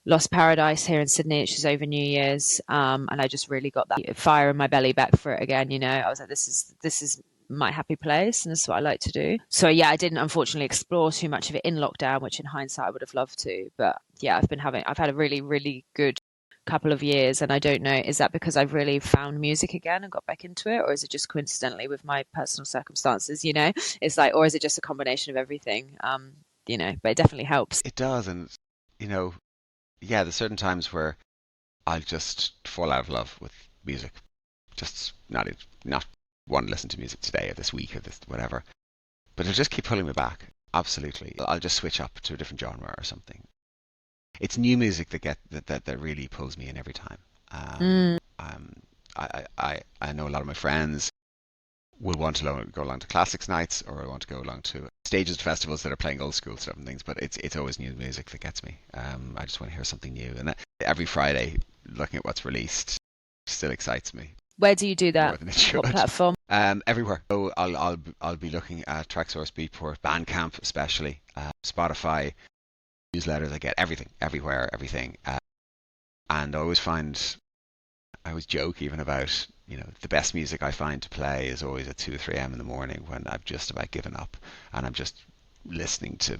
Lost Paradise here in Sydney, which is over New Year's. And I just really got that fire in my belly back for it again. You know, I was like, this is my happy place and this is what I like to do. So yeah, I didn't unfortunately explore too much of it in lockdown, which in hindsight I would have loved to. But yeah, I've had a really, really good couple of years and I don't know, is that because I've really found music again and got back into it, or is it just coincidentally with my personal circumstances, you know? It's like, or is it just a combination of everything? You know, but it definitely helps. It does, and you know, yeah, there's certain times where I'll just fall out of love with music. Just not want to listen to music today or this week or this whatever. But it'll just keep pulling me back. Absolutely. I'll just switch up to a different genre or something. It's new music that really pulls me in every time. Mm. I know a lot of my friends will want to go along to classics nights or want to go along to stages festivals that are playing old school stuff and things, but it's always new music that gets me. I just want to hear something new, and every Friday looking at what's released still excites me Where do you do more that? than it What should. platform? Everywhere. So I'll be looking at Tracksource, Beatport, Bandcamp, especially Spotify, newsletters. I get everything, everywhere, everything, and I always joke even about, the best music I find to play is always at 2 or 3 a.m. in the morning when I've just about given up and I'm just listening to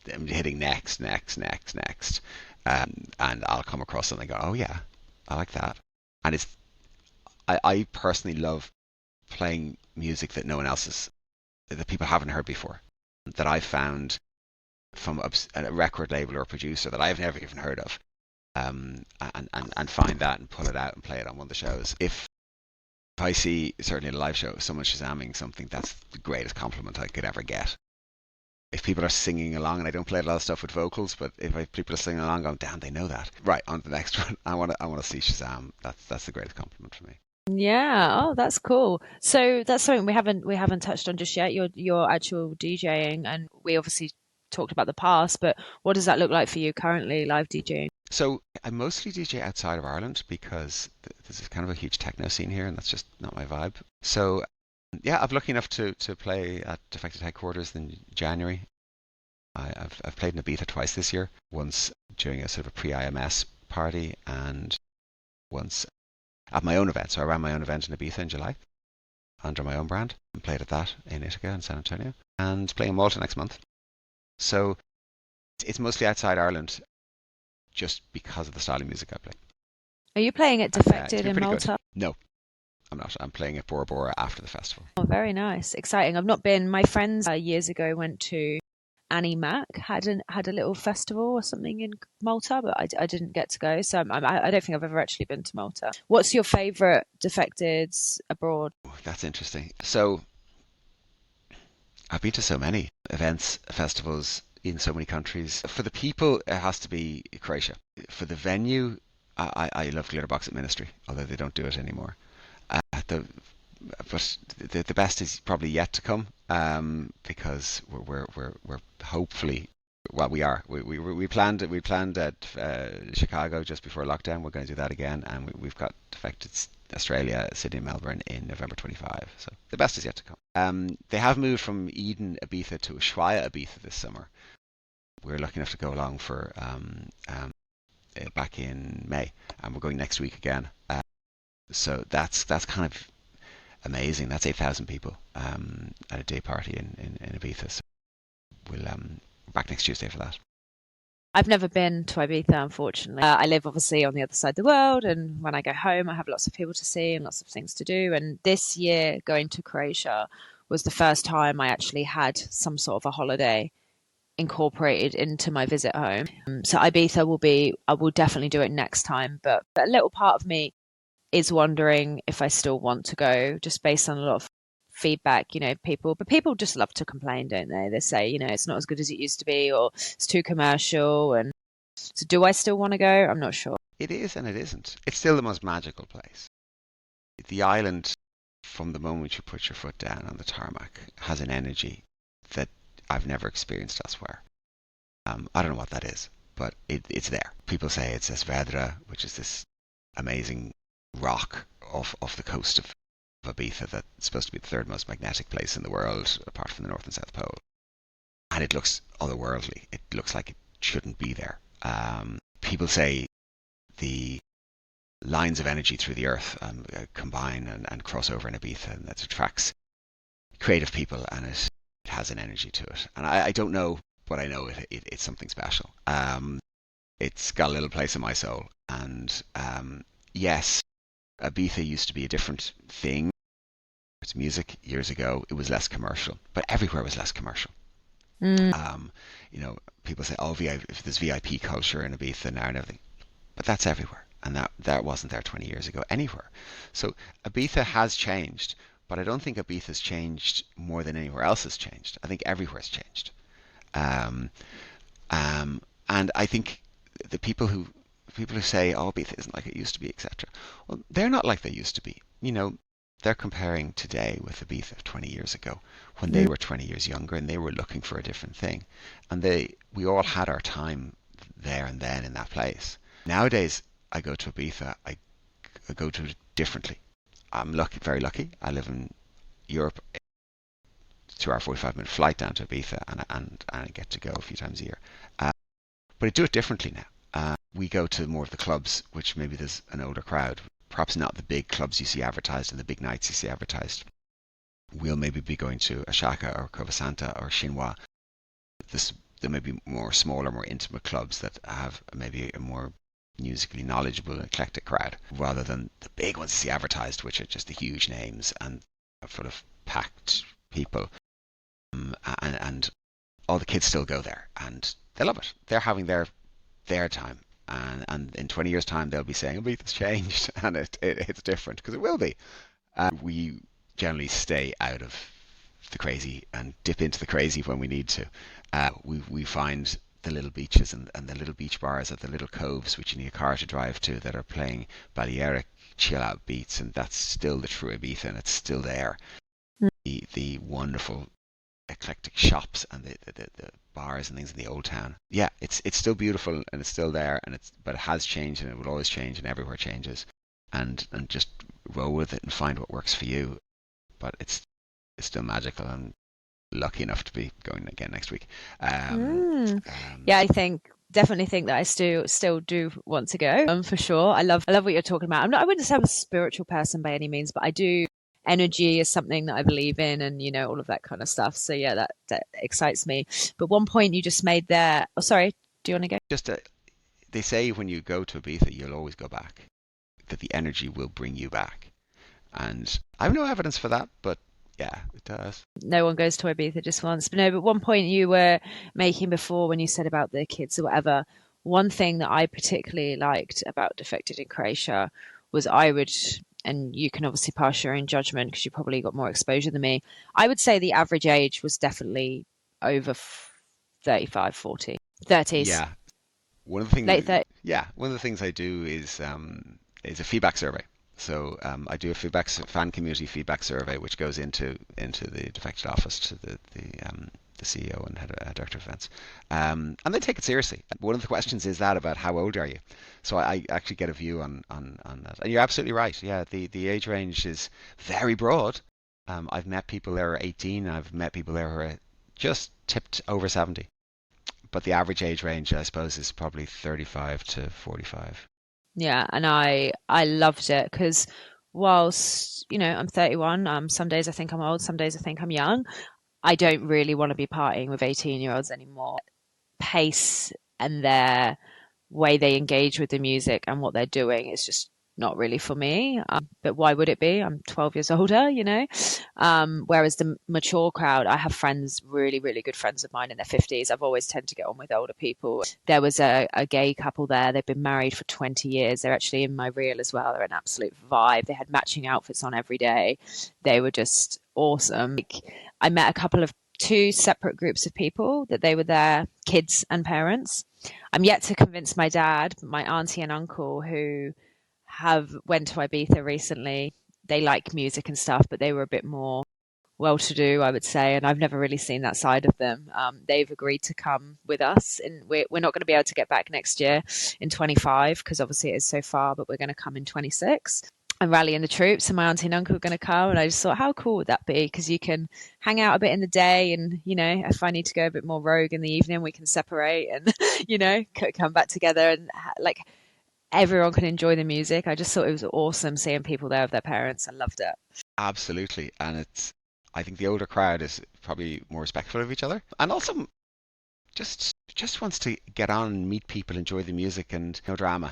them hitting next, next, next, next, and I'll come across something and go, oh yeah, I like that, and I personally love playing music that no one else that people haven't heard before, that I found from a record label or a producer that I've never even heard of, and find that and pull it out and play it on one of the shows. If I see, certainly at a live show, someone shazamming something, that's the greatest compliment I could ever get. If people are singing along, and I don't play a lot of stuff with vocals, but if people are singing along, going, damn, they know that. Right, on to the next one. I want to see Shazam. That's the greatest compliment for me. Yeah. Oh, that's cool. So that's something we haven't touched on just yet. Your actual DJing, and we obviously talked about the past, but what does that look like for you currently, live DJing? So I mostly DJ outside of Ireland because there's kind of a huge techno scene here, and that's just not my vibe. So yeah, I'm lucky enough to play at Defected headquarters in January. I've played in Ibiza twice this year. Once during a sort of a pre-IMS party, and once at my own event. So I ran my own event in Ibiza in July under my own brand and played at that in Ithaca in San Antonio, and playing in Malta next month. So it's mostly outside Ireland just because of the style of music I play. Are you playing at It's Defected been in pretty good. Malta? No, I'm not. I'm playing at Bora Bora after the festival. Oh, very nice, exciting. I've not been. My friends years ago went to Annie Mac had a little festival or something in Malta, but I didn't get to go. So I don't think I've ever actually been to Malta. What's your favourite Defecteds abroad? Oh, that's interesting. So I've been to so many events, festivals in so many countries. For the people, it has to be Croatia. For the venue, I love Glitterbox at Ministry, although they don't do it anymore. Uh, the, but the best is probably yet to come, because we're hopefully Well, we are. We planned at Chicago just before lockdown. We're going to do that again, and we've got Defected Australia, Sydney, Melbourne in November 25. So the best is yet to come. They have moved from Eden Ibiza to Ushuaia Ibiza this summer. We're lucky enough to go along for back in May, and we're going next week again. So that's kind of amazing. That's 8,000 people at a day party in Ibiza. So we'll back next Tuesday for that. I've never been to Ibiza, unfortunately. I live obviously on the other side of the world, and when I go home, I have lots of people to see and lots of things to do. And this year, going to Croatia was the first time I actually had some sort of a holiday incorporated into my visit home. So Ibiza I will definitely do it next time. But a little part of me is wondering if I still want to go, just based on a lot of feedback, but people just love to complain, don't they? They say, it's not as good as it used to be, or it's too commercial. And so do I still want to go? I'm not sure. It is and it isn't. It's still the most magical place. The island, from the moment you put your foot down on the tarmac, has an energy that I've never experienced elsewhere. I don't know what that is, but it's there. People say it's Esvedra, which is this amazing rock off the coast of Ibiza that's supposed to be the third most magnetic place in the world, apart from the North and South Pole. And it looks otherworldly. It looks like it shouldn't be there. People say the lines of energy through the earth combine and cross over in Ibiza, and that attracts creative people, and it has an energy to it. And I don't know, but I know it's something special. It's got a little place in my soul. And yes, Ibiza used to be a different thing. It's music years ago. It was less commercial, but everywhere was less commercial. Mm. People say, "Oh, if there's VIP culture in Ibiza now and everything," but that's everywhere, and that wasn't there 20 years ago anywhere. So Ibiza has changed, but I don't think Ibiza's changed more than anywhere else has changed. I think everywhere's changed, and I think the people who say, "Oh, Ibiza isn't like it used to be," etc. Well, they're not like they used to be. They're comparing today with Ibiza 20 years ago, when they were 20 years younger and they were looking for a different thing. And we all had our time there and then in that place. Nowadays, I go to Ibiza, I go to it differently. I'm lucky, very lucky. I live in Europe, 2 hour 45-minute flight down to Ibiza, and I get to go a few times a year. But I do it differently now. We go to more of the clubs, which maybe there's an older crowd. Perhaps not the big clubs you see advertised and the big nights you see advertised. We'll maybe be going to Ashaka or Covasanta or Shinwa. There may be more smaller, more intimate clubs that have maybe a more musically knowledgeable and eclectic crowd, rather than the big ones you see advertised, which are just the huge names and are full of packed people. And all the kids still go there and they love it. They're having their time. And in 20 years' time, they'll be saying, Ibiza's changed, and it's different, because it will be. We generally stay out of the crazy and dip into the crazy when we need to. We find the little beaches and the little beach bars at the little coves, which you need a car to drive to, that are playing Balearic chill-out beats, and that's still the true Ibiza, and it's still there. The wonderful eclectic shops and the bars and things in the old town. Yeah, it's still beautiful and it's still there, but it has changed and it will always change, and everywhere changes. And just roll with it and find what works for you. But it's still magical, and lucky enough to be going again next week. Yeah, definitely think that I still do want to go. For sure. I love what you're talking about. I wouldn't say I'm a spiritual person by any means, but I do. Energy is something that I believe in, and all of that kind of stuff. So yeah, that excites me. But one point you just made there. Oh, sorry. Do you want to go? They say when you go to Ibiza, you'll always go back. That the energy will bring you back, and I have no evidence for that, but yeah, it does. No one goes to Ibiza just once. But one point you were making before when you said about the kids or whatever. One thing that I particularly liked about Defected in Croatia was and you can obviously pass your own judgment because you probably got more exposure than me. I would say the average age was definitely over 35, 40, 30s. Yeah. One of the things, Late 30s. Yeah, one of the things I do is a feedback survey. So I do a fan community feedback survey, which goes into the Defected office to the the CEO and head director of events, and they take it seriously. One of the questions is that about how old are you? So I actually get a view on that. And you're absolutely right. Yeah, the age range is very broad. I've met people there who are 18. I've met people there who are just tipped over 70. But the average age range, I suppose, is probably 35 to 45. Yeah, and I loved it because whilst, I'm 31, some days I think I'm old, some days I think I'm young. I don't really want to be partying with 18-year-olds anymore. Pace and their way they engage with the music and what they're doing is just not really for me. But why would it be? I'm 12 years older. Whereas the mature crowd, I have friends, really, really good friends of mine in their 50s. I've always tended to get on with older people. There was a gay couple there. They've been married for 20 years. They're actually in my reel as well. They're an absolute vibe. They had matching outfits on every day. They were just awesome. I met a couple of two separate groups of people that they were their kids and parents. I'm yet to convince my dad, my auntie and uncle who have went to Ibiza recently. They like music and stuff, but they were a bit more well-to-do, I would say, and I've never really seen that side of them. They've agreed to come with us, and we're not going to be able to get back next year in 25 because obviously it is so far, but we're going to come in 26. I'm rallying the troops, and my auntie and uncle are going to come, and I just thought, how cool would that be? Because you can hang out a bit in the day, and if I need to go a bit more rogue in the evening, we can separate and come back together, and like everyone can enjoy the music. I just thought it was awesome seeing people there with their parents. I loved it. Absolutely, and I think the older crowd is probably more respectful of each other, and also just wants to get on and meet people, enjoy the music, and no drama.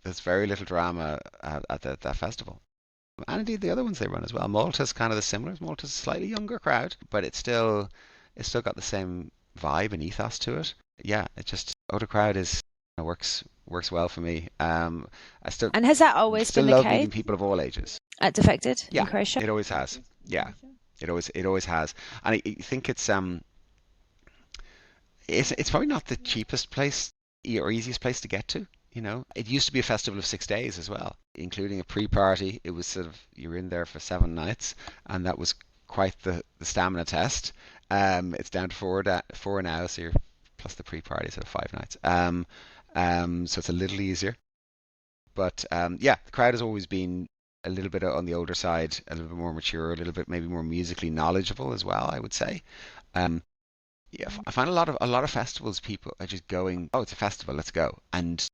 There's very little drama at that festival, and indeed the other ones they run as well. Malta's kind of the similar. Malta's a slightly younger crowd, but it's still got the same vibe and ethos to it. Yeah, it just older crowd works well for me. I still And has that always still been the love case meeting people of all ages. at Defected in Yeah, Croatia? it always has. Yeah, it always has, and I think it's probably not the cheapest place or easiest place to get to. It used to be a festival of 6 days as well, including a pre-party. It was sort of you're in there for 7 nights, and that was quite the stamina test. It's down to four now, so you're plus the pre-party, so 5 nights. So it's a little easier, but yeah, the crowd has always been a little bit on the older side, a little bit more mature, a little bit maybe more musically knowledgeable as well, I would say. Um, yeah, I find a lot of festivals people are just going, oh, it's a festival, let's go, and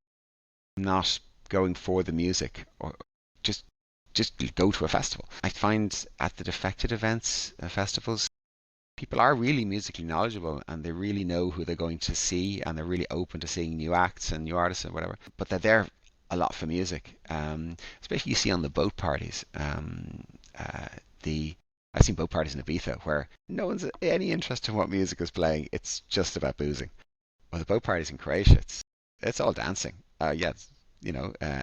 not going for the music or just just go to a festival. I find at the Defected events, festivals, people are really musically knowledgeable and they really know who they're going to see and they're really open to seeing new acts and new artists and whatever. But they're there a lot for music, especially you see on the boat parties. The I've seen boat parties in Ibiza where no one's any interest in what music is playing. It's just about boozing. Well, the boat parties in Croatia, it's all dancing. Yeah,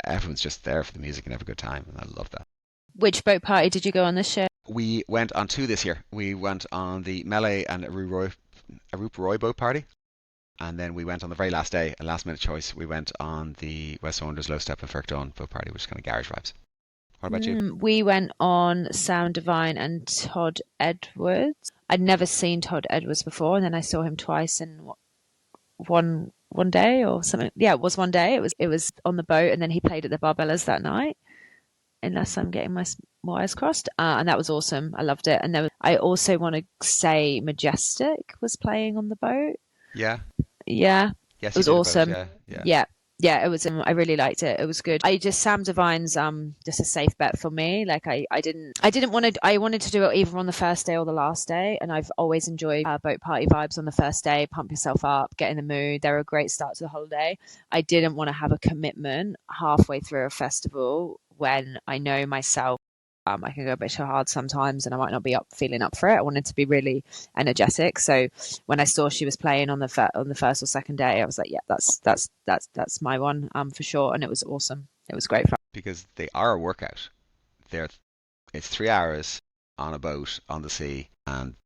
everyone's just there for the music and have a good time, and I love that. Which boat party did you go on this year? We went on two this year. We went on the Melee and Arup Roy boat party, and then we went on the very last day, a last minute choice. We went on the West Saunders Low Step and Firk Dawn boat party, which is kind of garage vibes. What about you? We went on Sound Divine and Todd Edwards. I'd never seen Todd Edwards before, and then I saw him twice in one day or something. Yeah, it was one day. It was on the boat, and then he played at the Barbellas that night. Unless I'm getting my wires crossed, and that was awesome. I loved it. And I also want to say Majestic was playing on the boat. Yeah. Yeah, Yes, it you was did a boat. awesome. Yeah, yeah. Yeah, it was. I really liked it. It was good. Sam Divine's just a safe bet for me. Like I didn't want to. I wanted to do it either on the first day or the last day, and I've always enjoyed boat party vibes on the first day. Pump yourself up, get in the mood. They're a great start to the holiday. I didn't want to have a commitment halfway through a festival when I know myself. I can go a bit too hard sometimes, and I might not be feeling up for it. I wanted to be really energetic. So when I saw she was playing on the first or second day, I was like, yeah, that's my one for sure. And it was awesome. It was great fun. Because they are a workout. It's 3 hours on a boat on the sea, and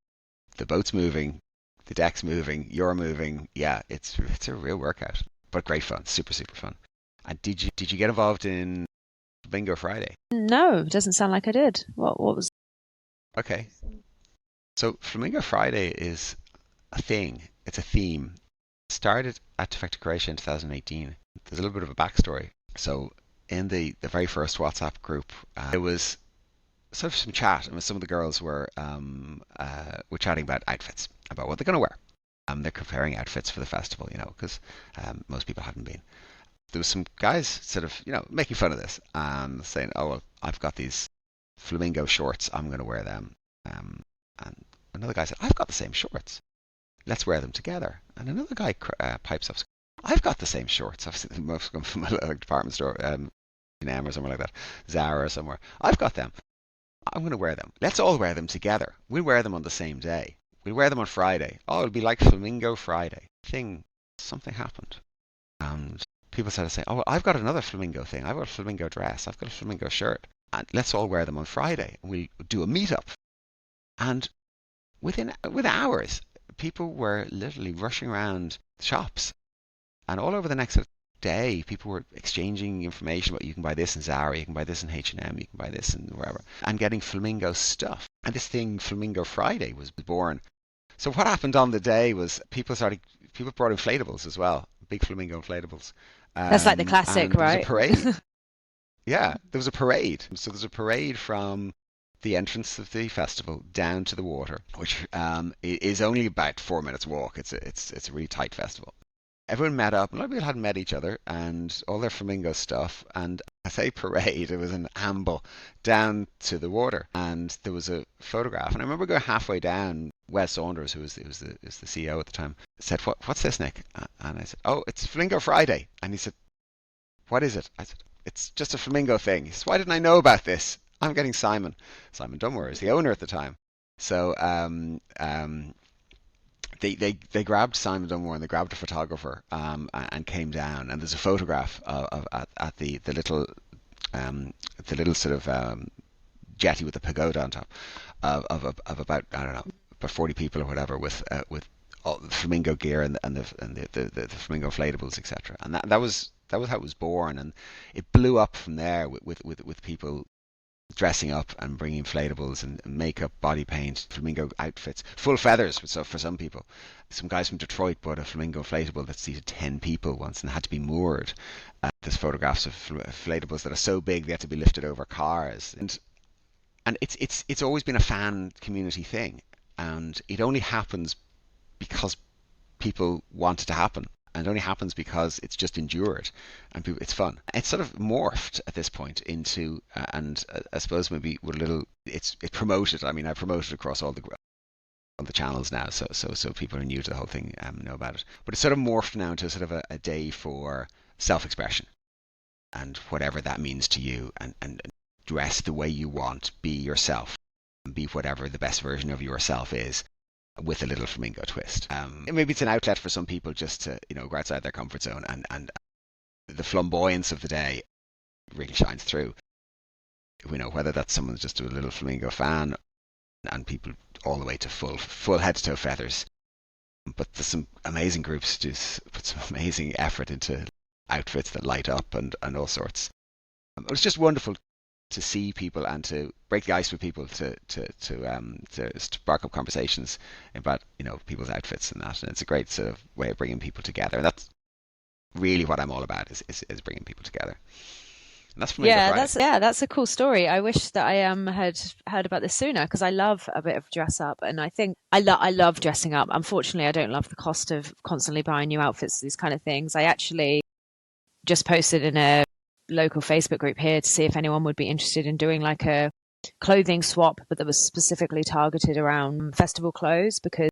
the boat's moving, the deck's moving, you're moving. Yeah, it's a real workout, but great fun, super super fun. And did you get involved in Flamingo Friday? No, it doesn't sound like I did. What was? Okay, so Flamingo Friday is a thing. It's a theme. It started at Defected Croatia in 2018. There's a little bit of a backstory. So in the very first WhatsApp group, there was sort of some chat, and some of the girls were chatting about outfits, about what they're going to wear. They're comparing outfits for the festival, because most people hadn't been. There was some guys sort of, making fun of this and saying, "Oh well, I've got these flamingo shorts. I'm going to wear them." And another guy said, "I've got the same shorts. Let's wear them together." And another guy pipes up, "I've got the same shorts. Obviously, most of them from a department store, Ni.Mu or somewhere like that, Zara or somewhere. I've got them. I'm going to wear them. Let's all wear them together. We'll wear them on the same day. We'll wear them on Friday. Oh, it'll be like Flamingo Friday." Something happened. And people started saying, "Oh, well, I've got another flamingo thing. I've got a flamingo dress. I've got a flamingo shirt. And let's all wear them on Friday. We'll do a meetup." And within hours, people were literally rushing around shops. And all over the next day, people were exchanging information about, you can buy this in Zara, you can buy this in H&M, you can buy this in wherever, and getting flamingo stuff. And this thing, Flamingo Friday, was born. So what happened on the day was people brought inflatables as well, big flamingo inflatables. That's like the classic, and there was a right? parade. Yeah, there was a parade. So there's a parade from the entrance of the festival down to the water, which is only about 4 minutes walk. It's a really tight festival. Everyone met up. A lot of people hadn't met each other, and all their flamingo stuff. And I say parade, it was an amble down to the water, and there was a photograph. And I remember going halfway down. Wes Saunders, who was the CEO at the time, said, "What's this, Nick?" And I said, "Oh, it's Flamingo Friday." And he said, "What is it?" I said, "It's just a flamingo thing." He said, "Why didn't I know about this?" I'm getting Simon Dunmore is the owner at the time. So they grabbed Simon Dunmore, and they grabbed a photographer, and came down. And there's a photograph of at the little sort of jetty with the pagoda on top of about, I don't know, about 40 people or whatever, with all the flamingo gear and the flamingo inflatables, etc. And that was how it was born, and it blew up from there with people dressing up and bringing inflatables and makeup, body paint, flamingo outfits, full feathers for some people. Some guys from Detroit bought a flamingo inflatable that seated 10 people once and had to be moored. There's photographs of inflatables that are so big they have to be lifted over cars, and it's always been a fan community thing, and it only happens because people want it to happen, and it only happens because it's just endured, and it's fun. It's sort of morphed at this point into, I suppose maybe with a little, it's promoted. I mean, I promoted across all the channels now, so people who are new to the whole thing know about it. But it's sort of morphed now into sort of a day for self-expression, and whatever that means to you, and dress the way you want, be yourself, and be whatever the best version of yourself is, with a little flamingo twist. Maybe it's an outlet for some people just to, go outside their comfort zone, and the flamboyance of the day really shines through. Whether that's someone's just a little flamingo fan, and people all the way to full head to toe feathers. But there's some amazing groups just put some amazing effort into outfits that light up and all sorts. It was just wonderful to see people and to break the ice with people, to spark up conversations about people's outfits and that. And it's a great sort of way of bringing people together. And that's really what I'm all about, is bringing people together. And that's Flamingo Friday. That's a cool story. I wish that I had heard about this sooner, because I love a bit of dress up, and I think I love dressing up. Unfortunately, I don't love the cost of constantly buying new outfits, these kind of things. I actually just posted in a local Facebook group here to see if anyone would be interested in doing like a clothing swap, but that was specifically targeted around festival clothes, because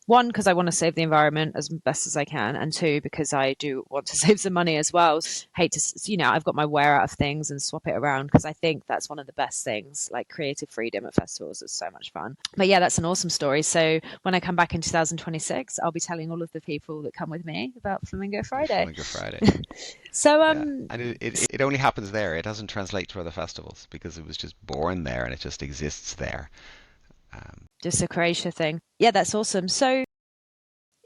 one, because I want to save the environment as best as I can, and two, because I do want to save some money as well. Hate to, I've got my wear out of things and swap it around, because I think that's one of the best things, like creative freedom at festivals. It's so much fun. But yeah, that's an awesome story. So when I come back in 2026, I'll be telling all of the people that come with me about Flamingo Friday. Flamingo Friday. So and it only happens there. It doesn't translate to other festivals because it was just born there and it just exists there. Just a Croatia thing. Yeah, that's awesome. So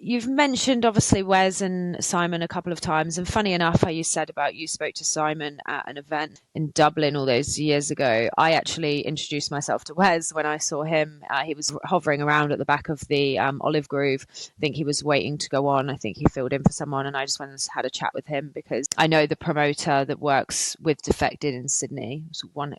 You've mentioned obviously Wes and Simon a couple of times, and funny enough, how you said about you spoke to Simon at an event in Dublin all those years ago. I actually introduced myself to Wes when I saw him. He was hovering around at the back of the Olive Groove. I think he was waiting to go on. I think he filled in for someone, and I just went and had a chat with him because I know the promoter that works with Defected in Sydney.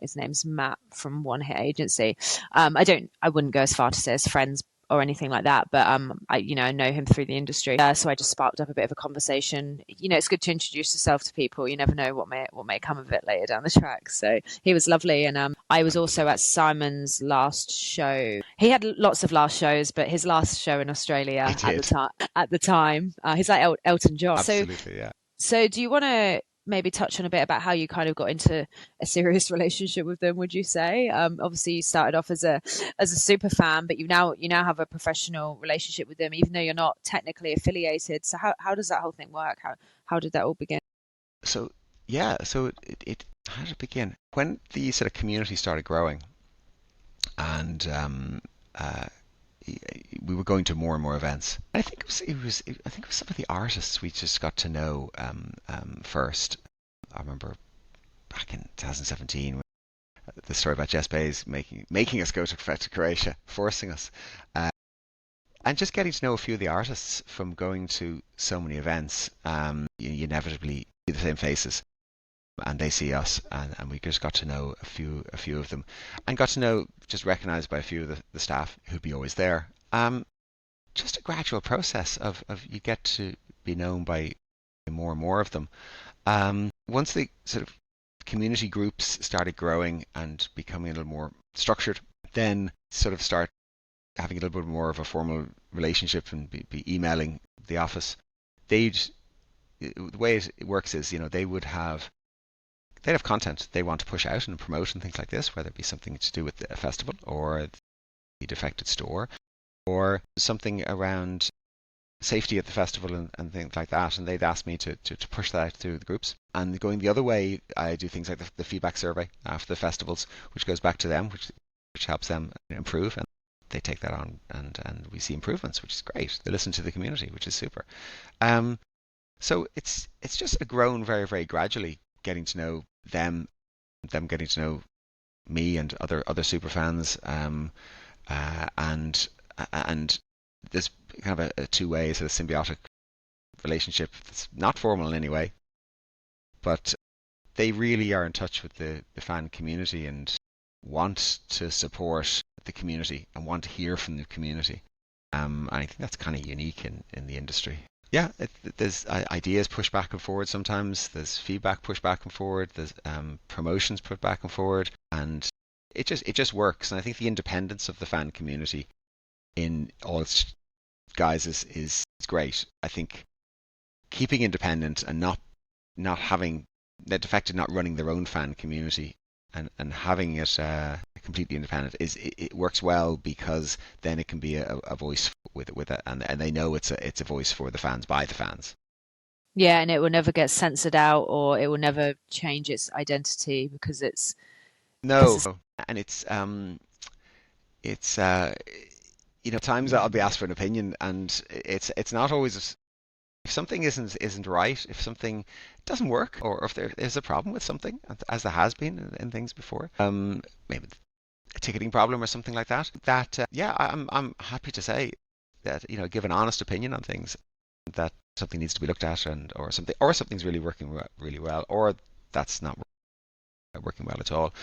His name's Matt from One Hit Agency. I wouldn't go as far to say as friends or anything like that. But I know him through the industry, so I just sparked up a bit of a conversation. It's good to introduce yourself to people. You never know what may come of it later down the track. So he was lovely, and I was also at Simon's last show. He had lots of last shows, but his last show in Australia at the time, he's like Elton John. Absolutely, yeah. So do you want to maybe touch on a bit about how you kind of got into a serious relationship with them, would you say? Obviously you started off as a super fan, but you now have a professional relationship with them, even though you're not technically affiliated. So how does that whole thing work? How did that all begin? So yeah, so it how did it begin? When the sort of community started growing, and we were going to more and more events. I think I think it was some of the artists we just got to know first. I remember back in 2017, the story about Jess Bays making us go to Defected Croatia, forcing us, and just getting to know a few of the artists from going to so many events. You inevitably see the same faces, and they see us, and we just got to know a few of them, and got to know, just recognised by a few of the staff who'd be always there. Just a gradual process of you get to be known by more and more of them. Once the sort of community groups started growing and becoming a little more structured, then sort of start having a little bit more of a formal relationship and be emailing the office. The way it works is, they'd have content they want to push out and promote and things like this, whether it be something to do with a festival or the Defected store, or something around safety at the festival and things like that. And they'd ask me to push that out through the groups. And going the other way, I do things like the feedback survey after the festivals, which goes back to them, which helps them improve. And they take that on, and we see improvements, which is great. They listen to the community, which is super. So it's just grown very, very gradually, getting to know them getting to know me and other super fans, and there's kind of a two-way sort of symbiotic relationship that's not formal in any way, but they really are in touch with the fan community and want to support the community and want to hear from the community. And I think that's kind of unique in the industry. Yeah, there's ideas pushed back and forward sometimes. There's feedback pushed back and forward. There's promotions put back and forward, and it just works. And I think the independence of the fan community in all its guise is great. I think keeping independent and not having the Defected not running their own fan community and having it completely independent it works well, because then it can be a voice with it, and they know it's a voice for the fans by the fans. Yeah, and it will never get censored out, or it will never change its identity because it's and it's times I'll be asked for an opinion, and it's not always. If something isn't right, if something doesn't work, or if there is a problem with something, as there has been in things before, maybe a ticketing problem or something like that, I'm happy to say that, give an honest opinion on things, that something needs to be looked at, or something's really working really well, or that's not working well at all.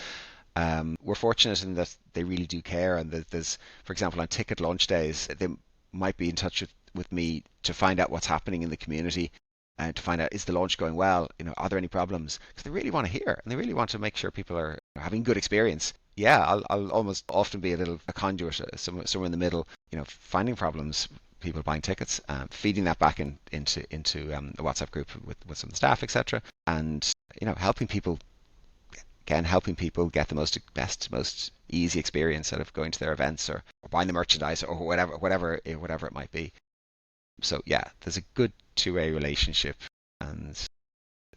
We're fortunate in that they really do care, and that there's, for example, on ticket launch days, they might be in touch with me to find out what's happening in the community, and to find out, is the launch going well? Are there any problems? Because they really want to hear, and they really want to make sure people are having good experience. Yeah, I'll almost often be a conduit, somewhere in the middle, finding problems, people buying tickets, feeding that back into a WhatsApp group with some staff, etc., and helping people get the most easy experience out of going to their events, or buying the merchandise, or whatever it might be. So yeah, there's a good two-way relationship, and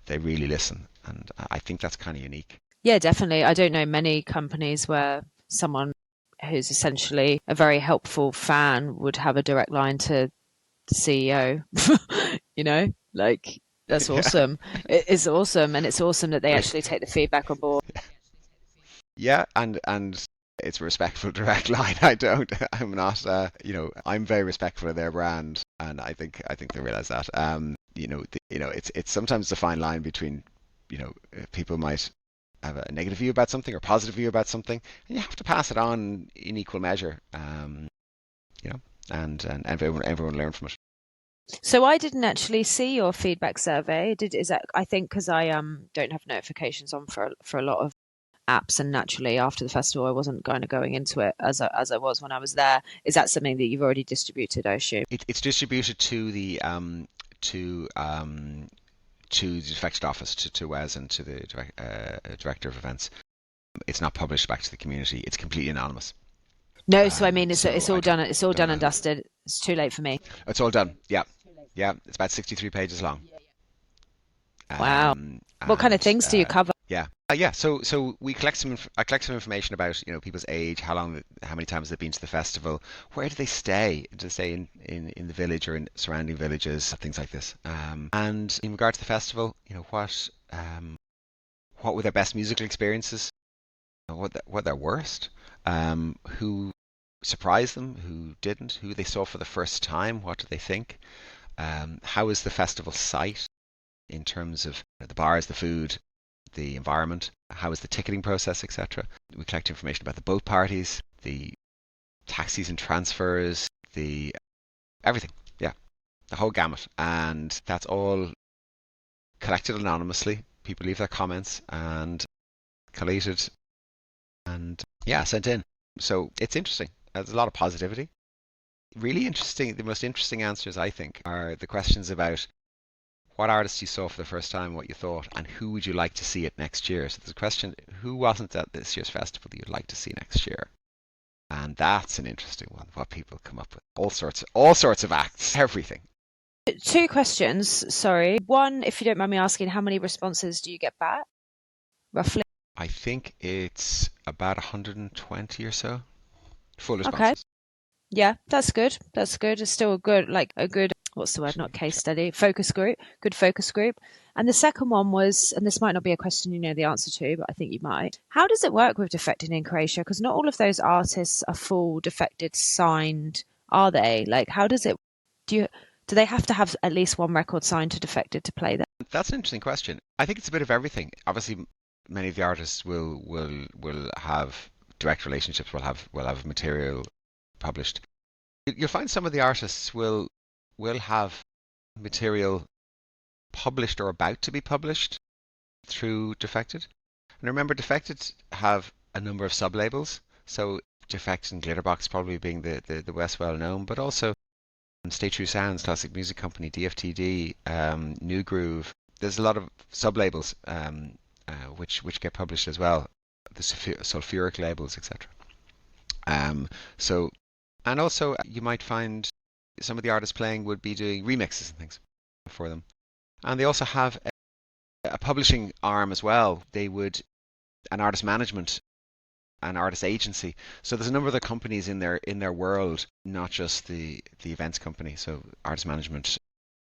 they really listen, and I think that's kind of unique. Yeah, definitely. I don't know many companies where someone who's essentially a very helpful fan would have a direct line to CEO. You know, like that's Yeah, awesome. It's awesome, and it's awesome that they great. actually take the feedback on board. Yeah, and it's a respectful direct line. I don't. I'm not. I'm very respectful of their brand, and I think they realize that. It's sometimes a fine line between, people might have a negative view about something or positive view about something, and you have to pass it on in equal measure. You know, and everyone learn from it. So I didn't actually see your feedback survey. Is that, I think, because I don't have notifications on for a lot of apps, and naturally after the festival I wasn't kind of going into it as I was when I was there. Is that something that you've already distributed, I assume? It's distributed to the to to the Defected office, to Wes and to the director of events. It's not published back to the community. It's completely anonymous. No, so I mean So it's all done. It's all don't done know and who. dusted. It's too late for me. It's all done. Yeah, yeah. It's about 63 pages long. Wow. What kind of And things do you cover? yeah, yeah. So we collect I collect some information about people's age, how many times they've been to the festival, where do they stay? Do they stay in the village or in surrounding villages, things like this. And in regard to the festival, what were their best musical experiences? What their worst? Who surprised them? Who didn't? Who they saw for the first time? What do they think? How is the festival site in terms of the bars, the food, the environment? How is the ticketing process, etc.? We collect information about the boat parties, the taxis and transfers, the everything. Yeah, the whole gamut, and that's all collected anonymously. People leave their comments and collated and yeah, sent in. So it's interesting. There's a lot of positivity. Really interesting. The most interesting answers, I think, are the questions about what artists you saw for the first time, what you thought, and who would you like to see it next year. So there's a question: who wasn't at this year's festival that you'd like to see next year? And that's an interesting one. What people come up with, all sorts of acts, everything. Two questions, sorry. One, if you don't mind me asking, how many responses do you get back, roughly? I think it's about 120 or so full Okay. responses. Yeah, that's good. That's good. It's still a good, like a good, what's the word? Not Actually, case study, focus group, good focus group. And the second one was, and this might not be a question you know the answer to, but I think you might. How does it work with Defected in Croatia? Because not all of those artists are full Defected signed, are they? Like, how does it, do you, do they have to have at least one record signed to Defected to play there? that's an interesting question. I think it's a bit of everything. Obviously, many of the artists will have direct relationships. Will have material published. You'll find some of the artists will have material published or about to be published through Defected. And remember, Defected have a number of sub-labels. So Defected and Glitterbox probably being the best well known, but also Stay True Sounds, Classic Music Company, DFTD, New Groove. There's a lot of sub-labels which get published as well, the sulfuric labels, etc. So, and also you might find some of the artists playing would be doing remixes and things for them. And they also have a publishing arm as well. They would an artist management, an artist agency. So there's a number of the companies in their world, not just the events company. So artist management,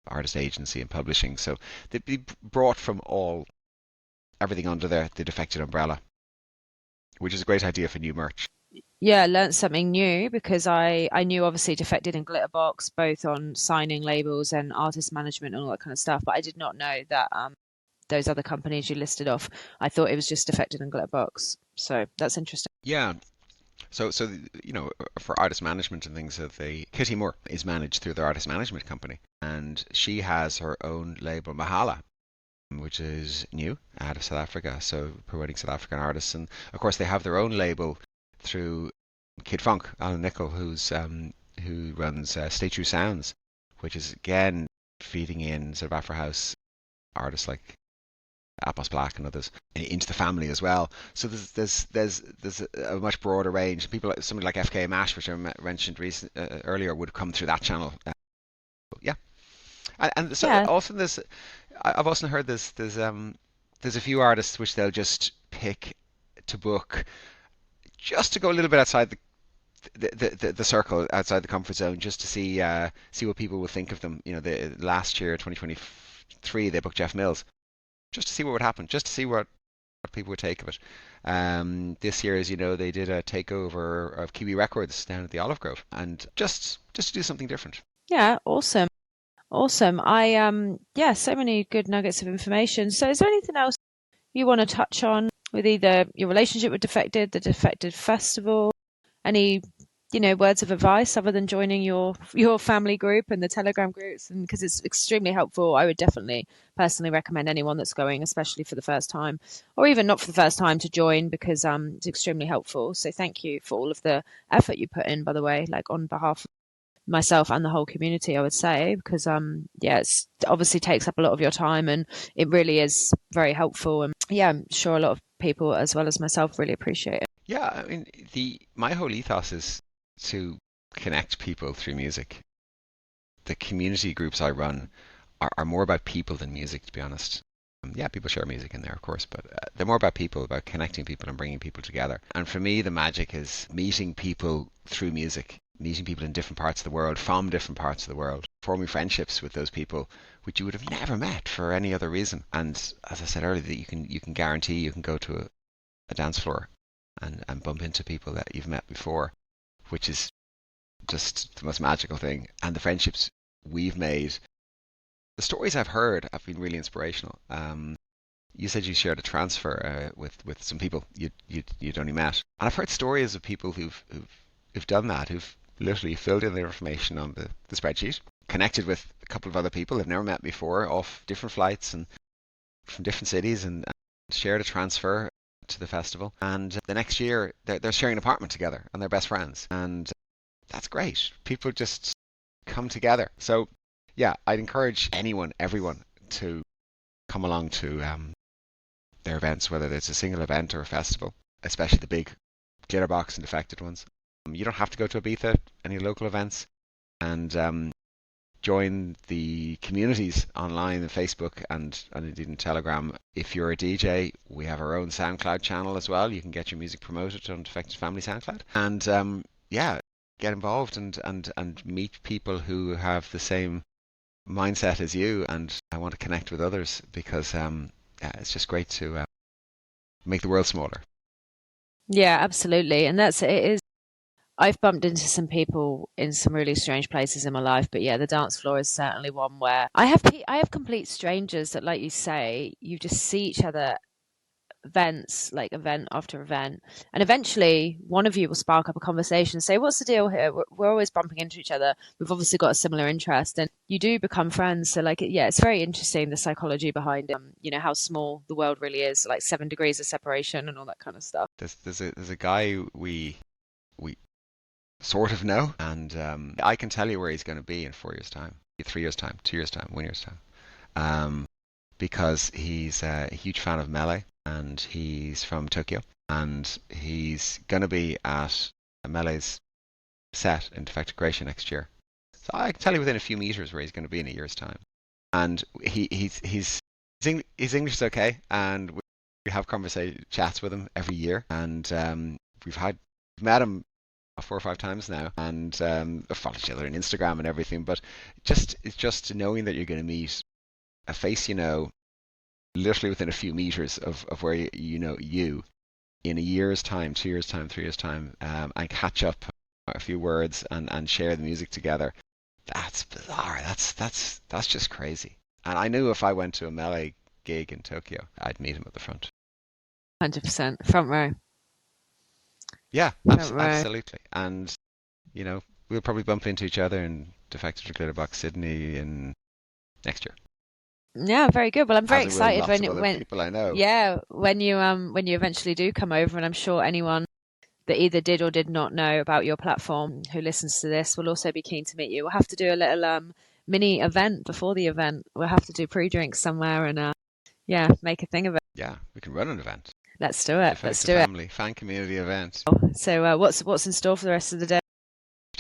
artist agency, and publishing. So they'd be brought from everything under the Defected umbrella, which is a great idea for new merch. Yeah, I learned something new because I knew obviously Defected and Glitterbox both on signing labels and artist management and all that kind of stuff, but I did not know that those other companies you listed off. I thought it was just Defected and Glitterbox. So that's interesting. Yeah. So for artist management and things, Kitty Moore is managed through their artist management company, and she has her own label, Mahala, which is new out of South Africa. So promoting South African artists, and of course they have their own label through Kid Funk, Alan Nicol, who runs Stay True Sounds, which is again feeding in sort of Afro House artists like Atmos Black and others into the family as well. So there's a much broader range. People like somebody like FK Mash, which I mentioned earlier, would come through that channel. Yeah, and so Yeah. often I've also heard there's a few artists which they'll just pick to book just to go a little bit outside the circle outside the comfort zone, just to see what people will think of them. The last year, 2023, they booked Jeff Mills, just to see what would happen, just to see what people would take of it. This year, as you know, they did a takeover of Kiwi Records down at the Olive Grove, and just to do something different. Yeah, awesome. Awesome. Yeah, so many good nuggets of information. So is there anything else you want to touch on with either your relationship with Defected, the Defected Festival, any, words of advice other than joining your family group and the Telegram groups? And because it's extremely helpful, I would definitely personally recommend anyone that's going, especially for the first time, or even not for the first time, to join, because it's extremely helpful. So thank you for all of the effort you put in, by the way, like on behalf of myself and the whole community, I would say, because yeah, it obviously takes up a lot of your time, and it really is very helpful. And yeah, I'm sure a lot of people, as well as myself, really appreciate it. Yeah, I mean, the my whole ethos is to connect people through music. The community groups I run are more about people than music, to be honest. Yeah, people share music in there, of course, but they're more about people, about connecting people and bringing people together. And for me, the magic is meeting people through music, meeting people in different parts of the world, from different parts of the world, forming friendships with those people, which you would have never met for any other reason. And as I said earlier, that you can guarantee you can go to a dance floor and bump into people that you've met before, which is just the most magical thing. And the friendships we've made, the stories I've heard have been really inspirational. You said you shared a transfer with some people you'd only met, and I've heard stories of people who've done that, who've literally filled in their information on the spreadsheet, connected with a couple of other people they've never met before, off different flights and from different cities, and shared a transfer to the festival. And the next year they're sharing an apartment together and they're best friends, and that's great. People just come together. So yeah, I'd encourage everyone to come along to their events, whether it's a single event or a festival, especially the big Glitterbox and Defected ones. You don't have to go to Ibiza, any local events, and join the communities online in Facebook and indeed in Telegram. If you're a DJ, we have our own SoundCloud channel as well. You can get your music promoted on Defected Family SoundCloud. And yeah, get involved and meet people who have the same mindset as you, and I want to connect with others, because yeah, it's just great to make the world smaller. Yeah, absolutely. And it is. I've bumped into some people in some really strange places in my life, but yeah, the dance floor is certainly one where I have complete strangers that, like you say, you just see each other events, like event after event, and eventually one of you will spark up a conversation and say, what's the deal here? We're always bumping into each other, we've obviously got a similar interest, and you do become friends. So like, yeah, it's very interesting, the psychology behind it, how small the world really is, like 7 degrees of separation and all that kind of stuff. There's a guy we sort of know, and I can tell you where he's going to be in 4 years' time, 3 years' time, 2 years' time, 1 year's time, because he's a huge fan of Melee, and he's from Tokyo, and he's going to be at Melee's set in Defected Croatia next year. So I can tell you within a few meters where he's going to be in a year's time. And his English is okay, and we have chats with him every year, and we've met him 4 or 5 times now, and follow each other on Instagram and everything. But it's just knowing that you're going to meet a face literally within a few meters of where you in a year's time, 2 years' time, 3 years' time, and catch up a few words and share the music together. That's bizarre. That's just crazy. And I knew if I went to a Melee gig in Tokyo, I'd meet him at the front. 100% front row. Yeah, absolutely. And we'll probably bump into each other in Defected Glitterbox Sydney in next year. Yeah, very good. Well, I'm very excited when people I know. Yeah, when you eventually do come over, and I'm sure anyone that either did or did not know about your platform who listens to this will also be keen to meet you. We'll have to do a little mini event before the event. We'll have to do pre-drinks somewhere and yeah, make a thing of it. Yeah, we can run an event. Let's do it. Let's do family fan community event. So what's in store for the rest of the day?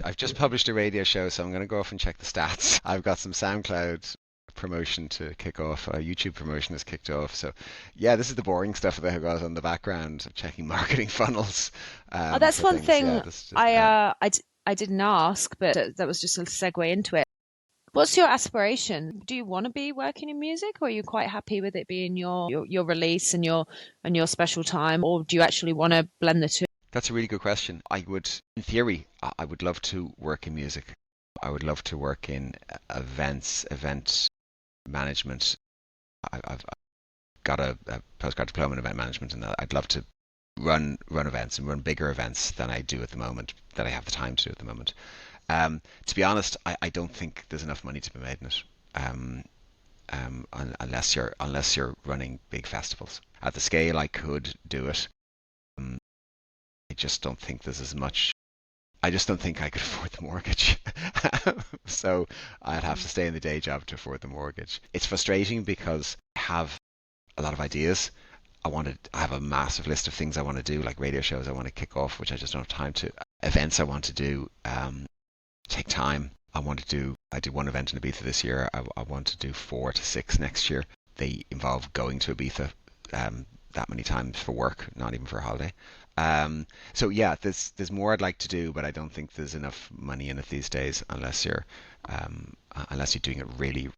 I've just published a radio show, so I'm going to go off and check the stats. I've got some SoundCloud promotion to kick off. A YouTube promotion has kicked off. So, yeah, this is the boring stuff that goes on the background, checking marketing funnels Oh, that's for one things. Yeah, thing this just I didn't ask, but that was just a segue into it. What's your aspiration? Do you want to be working in music, or are you quite happy with it being your release and your special time, or do you actually want to blend the two? that's a really good question. I would, in theory, I would love to work in music. I would love to work in event management. I've got a postgrad diploma in event management, and I'd love to run events and run bigger events than I do at the moment, that I have the time to do at the moment. To be honest, I don't think there's enough money to be made in it. Unless you're running big festivals at the scale I could do it. Um, I just don't think there's as much. I just don't think I could afford the mortgage. So I'd have to stay in the day job to afford the mortgage. It's frustrating because I have a lot of ideas. I have a massive list of things I want to do, like radio shows I want to kick off, which I just don't have time to. Events I want to do take time. I did one event in Ibiza this year. I want to do 4 to 6 next year. They involve going to Ibiza that many times for work, not even for a holiday. So yeah, there's more I'd like to do, but I don't think there's enough money in it these days unless you're doing it really,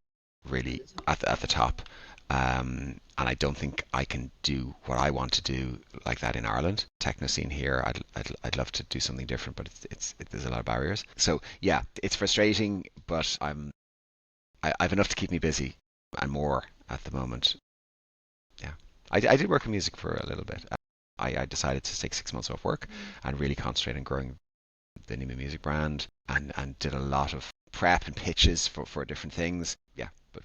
really at the top. And I don't think I can do what I want to do like that in Ireland. Techno scene here, I'd love to do something different, but there's a lot of barriers. So yeah, it's frustrating, but I've enough to keep me busy and more at the moment. Yeah, I did work in music for a little bit. I decided to take 6 months off work and really concentrate on growing the Ni.Mu music brand, and did a lot of prep and pitches for different things. Yeah, but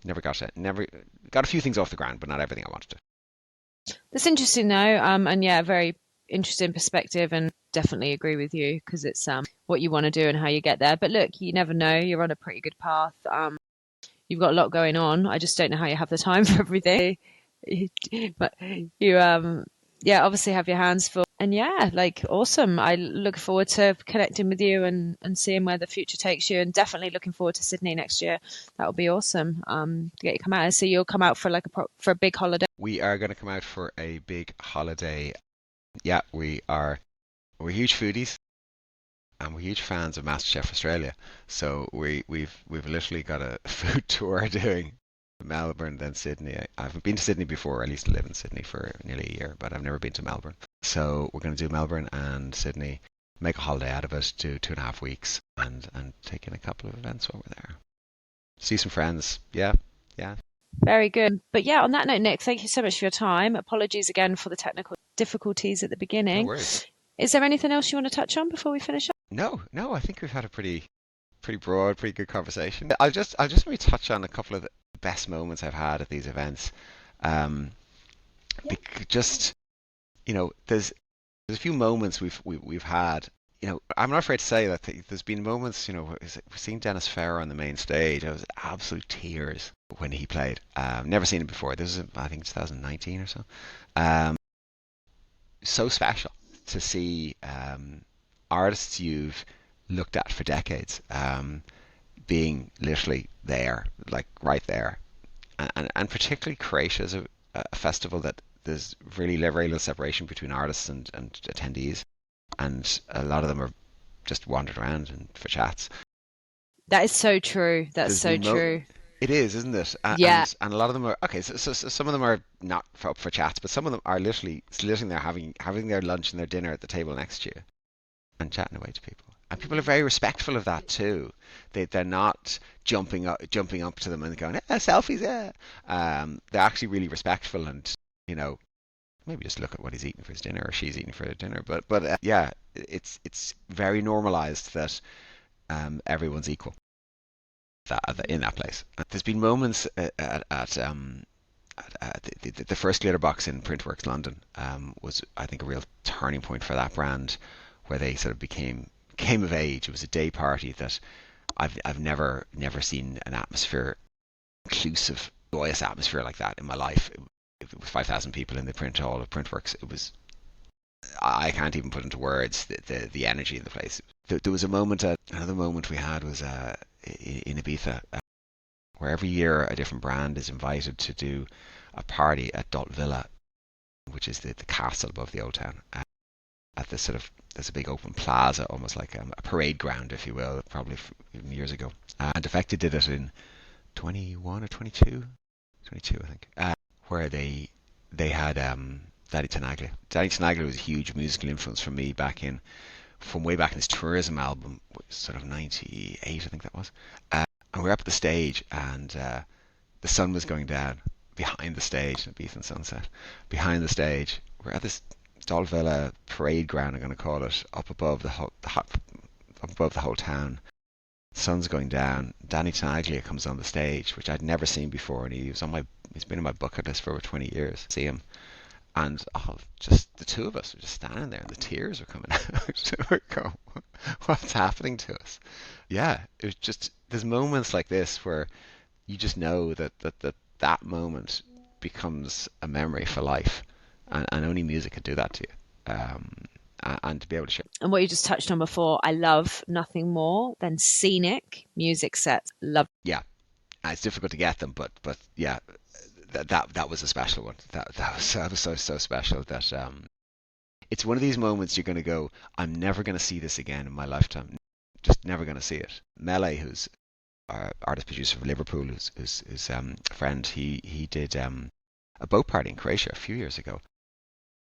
never got a few things off the ground, but not everything I wanted to. That's interesting though, and yeah, very interesting perspective, and definitely agree with you because it's what you want to do and how you get there. But look, you never know. You're on a pretty good path. You've got a lot going on. I just don't know how you have the time for everything. But you yeah, obviously have your hands full. And yeah, like awesome. I look forward to connecting with you and seeing where the future takes you, and definitely looking forward to Sydney next year. That would be awesome. To get you come out. So you'll come out for like for a big holiday. We are going to come out for a big holiday. Yeah, we're huge foodies, and we're huge fans of MasterChef Australia. So we've literally got a food tour doing Melbourne, then Sydney. I haven't been to Sydney before. I used to live in Sydney for nearly a year, but I've never been to Melbourne. So we're going to do Melbourne and Sydney, make a holiday out of it, do 2.5 weeks, and take in a couple of events while we're there. See some friends. Yeah, yeah. Very good. But yeah, on that note, Nick, thank you so much for your time. Apologies again for the technical difficulties at the No beginning. worries. Is there anything else you want to touch on before we finish up? No. I think we've had a pretty broad, pretty good conversation. I'll just maybe touch on a couple of the best moments I've had at these events. Just there's a few moments we've had. I'm not afraid to say that there's been moments. We've seen Dennis Ferrer on the main stage. I was absolute tears when he played. Never seen him before. This is, I think, 2019 or so. So special to see artists you've looked at for decades being literally there, like right there, and particularly Croatia is a festival that there's really very little separation between artists and attendees, and a lot of them are just wandered around and for chats. That is so true. That's There's so been true. It is, isn't it? Yeah. And a lot of them are okay. So some of them are not up for chats, but some of them are literally sitting there having their lunch and their dinner at the table next to you and chatting away to people. And people are very respectful of that too. They're not jumping up to them and going, selfies, yeah. They're actually really respectful, and maybe just look at what he's eating for his dinner or she's eating for their dinner. But yeah, it's very normalized that everyone's equal in that place. There's been moments at the first Glitterbox in Printworks London was, I think, a real turning point for that brand, where they sort of came of age. It was a day party that I've never seen an atmosphere, inclusive, joyous atmosphere like that in my life. It was 5,000 people in the print hall of Printworks. It was, I can't even put into words the energy in the place. There was another moment we had was in Ibiza, where every year a different brand is invited to do a party at Dalt Villa, which is the castle above the old town. At this sort of, there's a big open plaza, almost like a parade ground, if you will, probably even years ago. And Defected did it in 21 or 22, 22 I think, where they had Daddy Tenaglia. Daddy Tenaglia was a huge musical influence for me from way back in his tourism album, sort of 98 I think that was. And we were up at the stage, and the sun was going down behind the stage, Ibiza and sunset. Behind the stage, we're at this Dolvilla parade ground, I'm going to call it, up above the whole town. The sun's going down. Danny Tenaglia comes on the stage, which I'd never seen before, and he's been on my bucket list for over 20 years. See him, and just the two of us were just standing there, and the tears were coming out. We're going, what's happening to us? Yeah, it was just, there's moments like this where you just know that moment becomes a memory for life, and only music can do that to you. And to be able to share. And what you just touched on before, I love nothing more than scenic music sets. Love. Yeah, and it's difficult to get them, but yeah, that was a special one. That was so special that it's one of these moments you're going to go, I'm never going to see this again in my lifetime. Just never going to see it. Mele, who's our artist producer from Liverpool, who's a friend, he did a boat party in Croatia a few years ago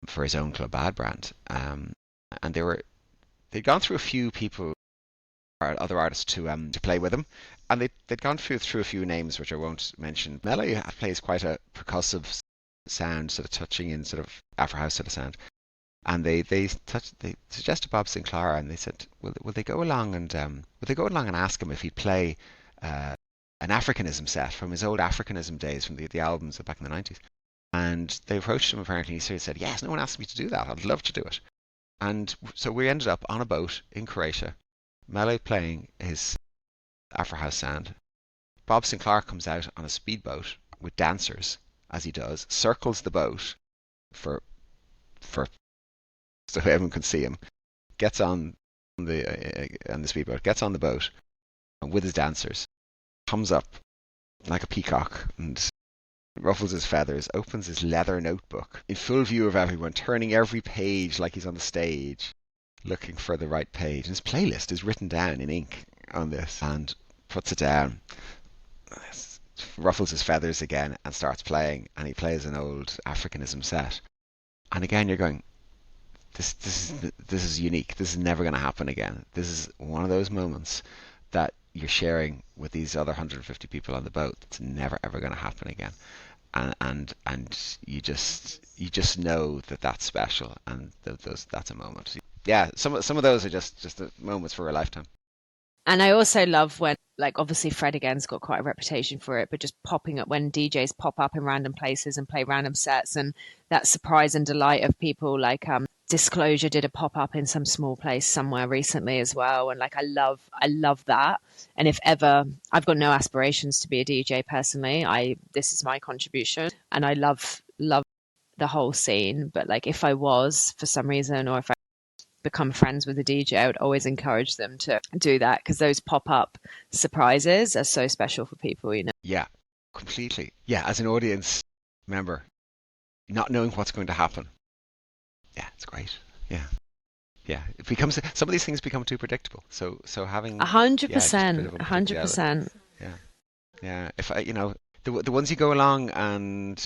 for his own Club Bad brand, and they'd gone through a few people, or other artists, to play with him, and they'd gone through a few names which I won't mention. Mele plays quite a percussive sound, sort of touching in sort of Afro house sort of sound, and they suggested Bob Sinclair, and they said, will they go along and ask him if he'd play an Africanism set from his old Africanism days from the albums back in the 90s. And they approached him, apparently, and he said, yes, no one asked me to do that, I'd love to do it. And so we ended up on a boat in Croatia, Mele playing his Afro house sound. Bob Sinclair comes out on a speedboat with dancers, as he does, circles the boat for so everyone can see him, gets on the speedboat, gets on the boat with his dancers, comes up like a peacock and ruffles his feathers, opens his leather notebook in full view of everyone, turning every page like he's on the stage, looking for the right page. And his playlist is written down in ink on this, and puts it down, ruffles his feathers again, and starts playing. And he plays an old Africanism set. And again, you're going, this is unique. This is never going to happen again. This is one of those moments that you're sharing with these other 150 people on the boat. It's never ever going to happen again, and you just know that that's special, and that's a moment. Yeah, some of those are just the moments for a lifetime. And I also love when, like, obviously Fred again's got quite a reputation for it, but just popping up when DJs pop up in random places and play random sets, and that surprise and delight of people. Like Disclosure did a pop up in some small place somewhere recently as well, and like I love that. And if ever, I've got no aspirations to be a DJ personally. This is my contribution, and I love the whole scene. But like if I was, for some reason, or if I become friends with a DJ, I would always encourage them to do that, because those pop-up surprises are so special for people, you know. Yeah, completely. Yeah, as an audience member, not knowing what's going to happen. Yeah, it's great. Yeah. Yeah, it becomes, some of these things become too predictable. So having 100%, 100%. Yeah. Yeah, if I, the ones you go along, and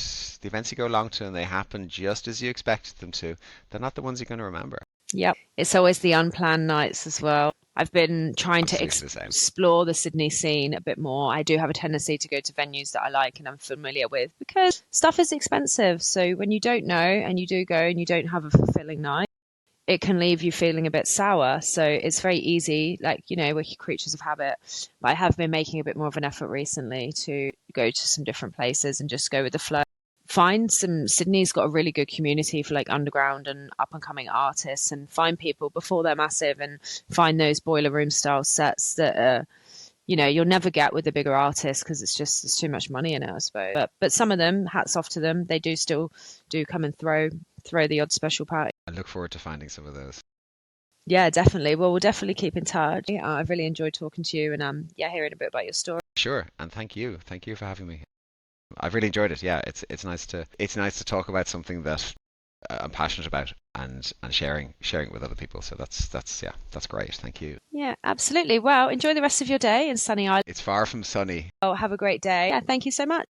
the events you go along to, and they happen just as you expected them to, they're not the ones you're going to remember. Yep. It's always the unplanned nights as well. I've been trying to explore the Sydney scene a bit more. I do have a tendency to go to venues that I like and I'm familiar with, because stuff is expensive. So when you don't know and you do go and you don't have a fulfilling night, it can leave you feeling a bit sour. So it's very easy, like, we're creatures of habit. But I have been making a bit more of an effort recently to go to some different places and just go with the flow. Sydney's got a really good community for like underground and up and coming artists, and find people before they're massive, and find those boiler room style sets that you'll never get with the bigger artists, because there's too much money in it, I suppose. But some of them, hats off to them, they still come and throw the odd special party. I look forward to finding some of those. Yeah, definitely. Well, we'll definitely keep in touch. I've really enjoyed talking to you, and hearing a bit about your story. Sure, and thank you for having me. I've really enjoyed it. Yeah, it's nice to talk about something that I'm passionate about and sharing it with other people. So that's great. Thank you. Yeah, absolutely. Well, enjoy the rest of your day in sunny Ireland. It's far from sunny. Oh, have a great day. Yeah, thank you so much.